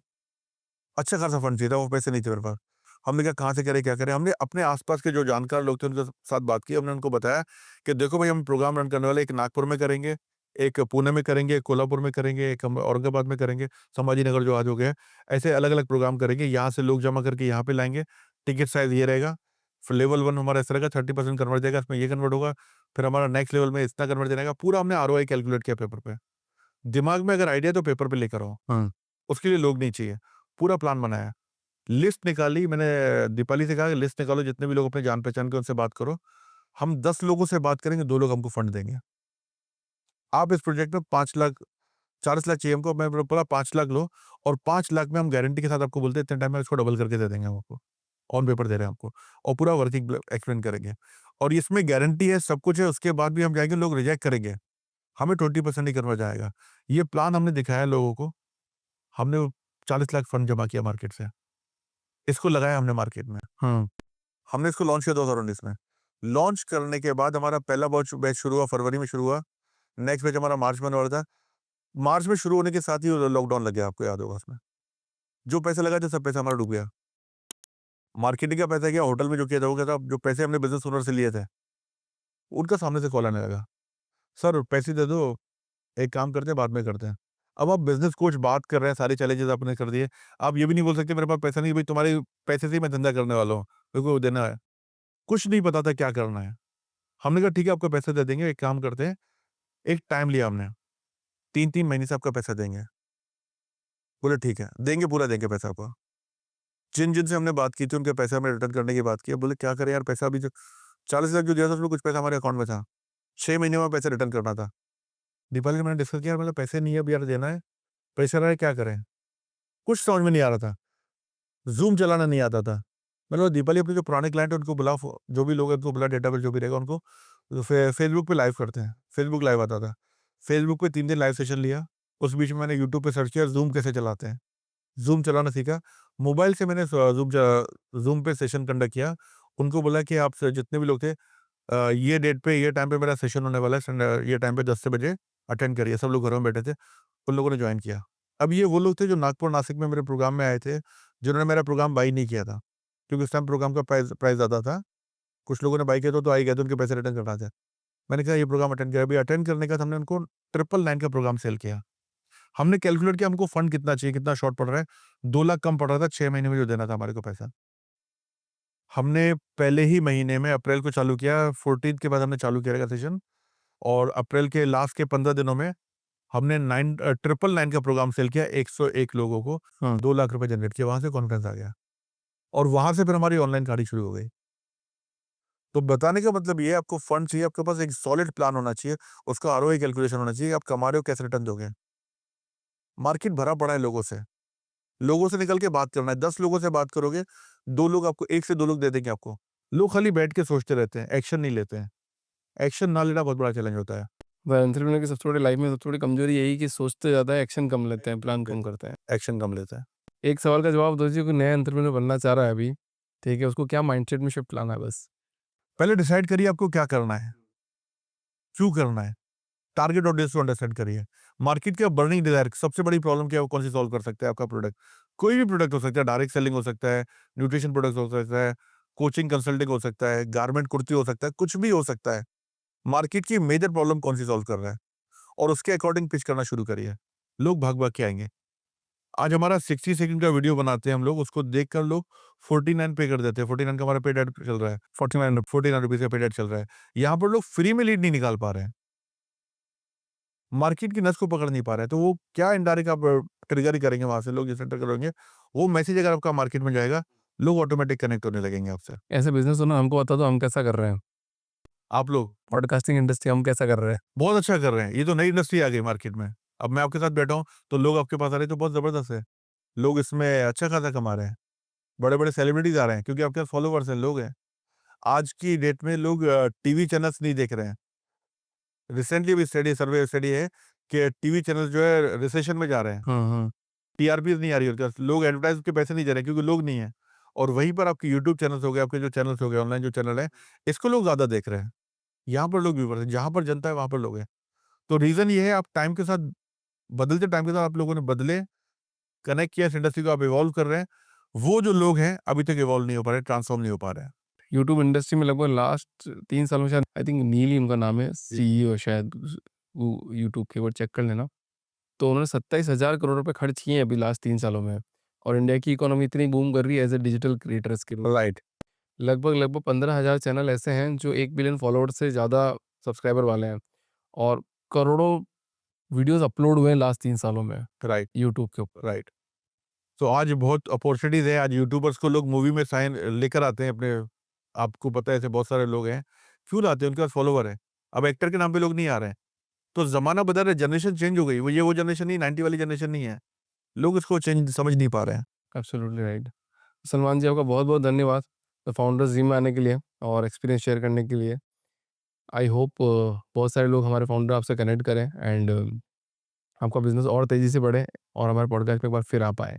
Speaker 1: अच्छा खासा फंड चाहिए था, वो पैसे नहीं थे मेरे पास। हमने कहा कहाँ से करें, क्या करें? हमने अपने आस-पास के जो जानकार लोग थे उनके साथ बात की। हमने उनको बताया कि देखो भाई हम प्रोग्राम रन करने वाले हैं, एक नागपुर में करेंगे, एक पुणे में करेंगे, एक कोल्हापुर में करेंगे, एक हम औरंगाबाद में करेंगे, संभाजीनगर जो आज हो गया है। ऐसे अलग-अलग प्रोग्राम करेंगे, यहाँ से लोग जमा करके यहाँ पे लाएँगे, टिकट साइज़ ये रहेगा। फिर लेवल 1 हमारा इस रहेगा, 30% कन्वर्ट जाएगा, इसमें ये कन्वर्ट होगा, फिर हमारा नेक्स्ट लेवल में इतना कन्वर्ट जाएगा। पूरा हमने आरओआई कैलकुलेट किया पेपर पे। दिमाग में अगर आइडिया है तो पेपर पे लेकर आओ, उसके लिए लोग नहीं चाहिए। पूरा प्लान बनाया। लिस्ट निकाली, मैंने दीपाली से कहा कि लिस्ट निकालो, जितने भी लोग अपने जान-पहचान के उनसे बात करो। हम 10 लोगों से बात करेंगे, 2 लोग हमको फंड देंगे। आप इस प्रोजेक्ट में 5 लाख 40 लाख चाहिए हमको, मैं बोला 5 लाख लो और 5 लाख में हम गारंटी के साथ आपको बोलते हैं इतने टाइम में इसको डबल करके दे देंगे हम आपको। ऑन पेपर दे रहे हैं आपको और पूरा वर्किंग एक्सप्लेन करेंगे। और इसमें गारंटी है, सब कुछ है, उसके बाद भी हम जाएँगे, लोग रिजेक्ट करेंगे। हमें 20% ही करना जाएगा। ये प्लान हमने दिखाया लोगों को, हमने 40 लाख फंड जमा किया मार्केट से। इसको लगाया हमने मार्केट में। हमने इसको लॉन्च किया 2019 में। लॉन्च करने के बाद हमारा पहला बैच शुरू हुआ, फरवरी में शुरू हुआ। नेक्स्ट बैच हमारा मार्च में होने वाला था। मार्च में शुरू होने के साथ ही लॉकडाउन लग गया, आपको याद होगा उसमें। जो पैसा लगा था, सब पैसा हमारा डूब गया। मार्केटिंग का पैसा गया, होटल में जो किया था वो क्या था, जो पैसे हमने बिज़नेस ओनर से लिए थे, उनका सामने से कॉल आने लगा, "सर पैसे दे दो, एक काम करते हैं, बाद में करते हैं।" अब आप बिज़नेस कोच बात कर रहे हैं, सारे चैलेंजेज़ आपने कर दिए। आप ये भी नहीं बोल सकते मेरे पास पैसा नहीं है, भई तुम्हारे पैसे से ही मैं धंधा करने वाला हूँ, मेरे को देना है। कुछ नहीं पता था क्या करना है। हमने कहा ठीक है आपको पैसे दे देंगे, एक काम करते हैं, एक टाइम लिया हमने, 3-3 महीने से आपका पैसा देंगे। बोले ठीक है, देंगे, पूरा देंगे पैसा आपको। जिन-जिन से हमने बात की थी उनके पैसे हमें रिटर्न करने की बात की है। बोले क्या करें यार, पैसा अभी जो 40 लाख जो दिया था उसमें कुछ पैसा हमारे अकाउंट में था। 6 महीने में पैसा रिटर्न करना था। दीपाली से मैंने डिस्कस किया, मतलब पैसे नहीं है अब यार, देना है, प्रेशर है, क्या करें? कुछ समझ में नहीं आ रहा था। ज़ूम चलाना नहीं आता था। मैंने बोला दीपाली अपने जो पुराने क्लाइंट है उनको बुलाओ, जो भी लोग हैं उनको बुला, डेटाबेस जो भी रहेगा उनको फेसबुक पे लाइव करते हैं। फेसबुक लाइव आता था। फेसबुक पे 3 दिन लाइव सेशन लिया। उस बीच में मैंने यूट्यूब पे सर्च किया ज़ूम कैसे चलाते हैं। ज़ूम चलाना सीखा। मोबाइल से मैंने ज़ूम पे सेशन कंडक्ट किया। उनको बोला कि आप जितने भी लोग थे, ये डेट पे, ये टाइम पे मेरा सेशन होने वाला है, ये टाइम पे 10 से बजे अटेंड करिए। सब लोग घरों में बैठे थे। उन लोगों ने जॉइन किया। अब ये वो लोग थे जो नागपुर, नासिक में मेरे प्रोग्राम में आए थे, जिन्होंने मेरा प्रोग्राम बाय नहीं किया था, क्योंकि उस टाइम प्रोग्राम का प्राइस प्राइस ज़्यादा था। कुछ लोगों ने बाय किया था, तो आ ही गए थे, उनके पैसे रिटर्न करना था। मैंने कहा ये प्रोग्राम अटेंड किया। अभी अटेंड करने के बाद हमने उनको 999 का प्रोग्राम सेल किया। हमने कैलकुलेट किया हमको फंड कितना चाहिए, कितना शॉर्ट पड़ रहा है। 2 लाख कम पड़ रहा था 6 महीने में जो देना था हमारे को पैसा। हमने पहले ही महीने में अप्रैल को चालू किया, 14th के बाद हमने चालू किया सेशन और अप्रैल के लास्ट के 15 दिनों में हमने 999 का प्रोग्राम सेल किया 101 लोगों को, 2 लाख रुपए जनरेट किए, वहाँ से कॉन्फिडेंस आ गया और वहाँ से फिर हमारी ऑनलाइन गाड़ी शुरू हो गई। तो बताने का मतलब ये है, आपको फंड चाहिए, आपके पास एक सॉलिड प्लान होना चाहिए, उसका आरओआई कैलकुलेशन होना चाहिए, आप कमा रहे हो, कैसे रिटर्न दोगे। मार्केट भरा पड़ा है लोगों से। लोगों से निकल के बात करना है, 10 लोगों से बात करोगे, 2 लोग आपको, 1 से 2 लोग दे देंगे आपको। लोग खाली बैठ के सोचते रहते हैं, एक्शन नहीं लेते हैं। एक्शन ना लेना बहुत बड़ा चैलेंज होता है।
Speaker 2: वह एंटरप्रेन्योर की सबसे बड़ी लाइफ में सबसे बड़ी कमजोरी यही कि सोचते ज़्यादा है, एक्शन कम लेते हैं, प्लान कम करते हैं।
Speaker 1: एक्शन कम लेता है।
Speaker 2: एक सवाल का जवाब दो जी, कोई नया एंटरप्रेन्योर बनना चाह रहा है अभी, ठीक है, उसको क्या माइंडसेट में शिफ्ट लाना है बस?
Speaker 1: पहले डिसाइड करिए आपको क्या करना है, क्यों करना है? टारगेट ऑडियंस को अंडरस्टैंड करिए। मार्केट का बर्निंग डिजायर, सबसे बड़ी प्रॉब्लम क्या है, वो कौन-सी सॉल्व कर सकता है आपका प्रोडक्ट? कोई भी प्रोडक्ट हो सकता है, डायरेक्ट सेलिंग हो सकता है, न्यूट्रिशन प्रोडक्ट्स हो सकता है, कोचिंग कंसल्टिंग हो सकता है, गारमेंट कुर्ती हो सकता है, कुछ भी हो सकता है। मार्केट की मेजर प्रॉब्लम कौन-सी सॉल्व कर रहा है और उसके अकॉर्डिंग पिच करना शुरू करिए। लोग भाग-भाग के आएँगे। आज हमारा 60 सेकंड का वीडियो बनाते हैं हम लोग, उसको देखकर लोग 49 पे कर देते हैं। 49 का हमारा पेड ऐड चल रहा है। 49 रुपीज़ का पेड ऐड चल रहा है। यहाँ पर लोग फ्री में लीड नहीं निकाल पा रहे हैं। मार्केट की नस को पकड़ नहीं पा रहे हैं, तो वो क्या इनडायरेक्ट आप ट्रिगर ही करेंगे वहाँ से, लोग जिस एंटर करेंगे, वो मैसेज अगर आपका मार्केट में जाएगा, लोग ऑटोमैटिक कनेक्ट होने लगेंगे आपसे।
Speaker 2: ऐसे बिज़नेस ओनर हमको बता दो हम कैसा कर रहे हैं?
Speaker 1: आप लोग
Speaker 2: पॉडकास्टिंग इंडस्ट्री हम कैसा कर रहे हैं?
Speaker 1: बहुत अच्छा कर रहे हैं, ये तो नई इंडस्ट्री आ गई मार्केट में। अब मैं आपके साथ बैठा हूँ, तो लोग आपके पास आ रहे हैं, तो बहुत ज़बरदस्त है। लोग इसमें अच्छा खासा कमा रहे हैं। बड़े-बड़े सेलिब्रिटीज़ आ रहे हैं, क्योंकि आपके पास फॉलोवर्स हैं, लोग हैं। आज की डेट में लोग टीवी चैनल्स नहीं देख रहे हैं। रिसेंटली भी स्टडी है कि टीवी चैनल जो है रिसेशन में जा रहे हैं। टीआरपीज़ नहीं आ रही है उनके पास, लोग एडवर्टाइज़ के पैसे नहीं दे रहे हैं, क्योंकि लोग नहीं हैं। और वहीं पर आपके यूट्यूब चैनल्स हो गए, आपके जो चैनल्स हो गए, ऑनलाइन जो चैनल है, इसको लोग ज़्यादा देख रहे हैं। यहाँ पर लोग व्यूअर्स हैं, जहाँ पर जनता है वहाँ पर लोग हैं। तो रीज़न ये है आप टाइम के साथ बदलते टाइम के साथ आप लोगों ने बदले, कनेक्ट किया इस इंडस्ट्री को, आप इवॉल्व कर रहे हैं। वो जो लोग हैं अभी तक इवॉल्व नहीं हो पा रहे, ट्रांसफॉर्म नहीं हो पा रहे हैं।
Speaker 2: यूट्यूब इंडस्ट्री में लगभग लास्ट 3 सालों में शायद आई थिंक नील ही उनका नाम है,
Speaker 1: जी।
Speaker 2: सीईओ शायद वो यूट्यूब के, वो चेक कर लेना। तो उन्होंने 27,000 करोड़ रुपए खर्च किए हैं अभी लास्ट 3 सालों में, और इंडिया की इकोनॉमी इतनी बूम कर रही है एज़ अ डिजिटल क्रिएटर्स के लिए।
Speaker 1: राइट,
Speaker 2: लगभग 15,000 चैनल ऐसे हैं जो 1 बिलियन फॉलोअर्स से ज़्यादा सब्सक्राइबर वाले हैं, और करोड़ों वीडियोज़ अपलोड हुए हैं लास्ट 3 सालों में
Speaker 1: राइट,
Speaker 2: यूट्यूब के ऊपर।
Speaker 1: राइट। तो आज बहुत अपॉर्च्युनिटीज़ है, आज यूट्यूबर्स को लोग मूवी में साइन लेकर आते हैं अपने, आपको पता है ऐसे बहुत सारे लोग हैं। क्यों लाते हैं? उनके पास फॉलोवर है। अब एक्टर के नाम पे लोग नहीं आ रहे हैं। तो ज़माना बदल रहा है, जनरेशन चेंज हो गई। वो जनरेशन नहीं, 90 वाली जनरेशन नहीं है। लोग इसको चेंज समझ नहीं पा रहे हैं।
Speaker 2: Absolutely right. सलमान जी, आपका बहुत-बहुत धन्यवाद द फाउंडर्स जिम में आने के लिए और एक्सपीरियंस शेयर करने के लिए। आई होप बहुत सारे लोग हमारे फाउंडर आपसे कनेक्ट करें एंड आपका बिज़नेस और तेज़ी से बढ़े और हमारे पॉडकास्ट पे एक बार फिर आ पाएँ।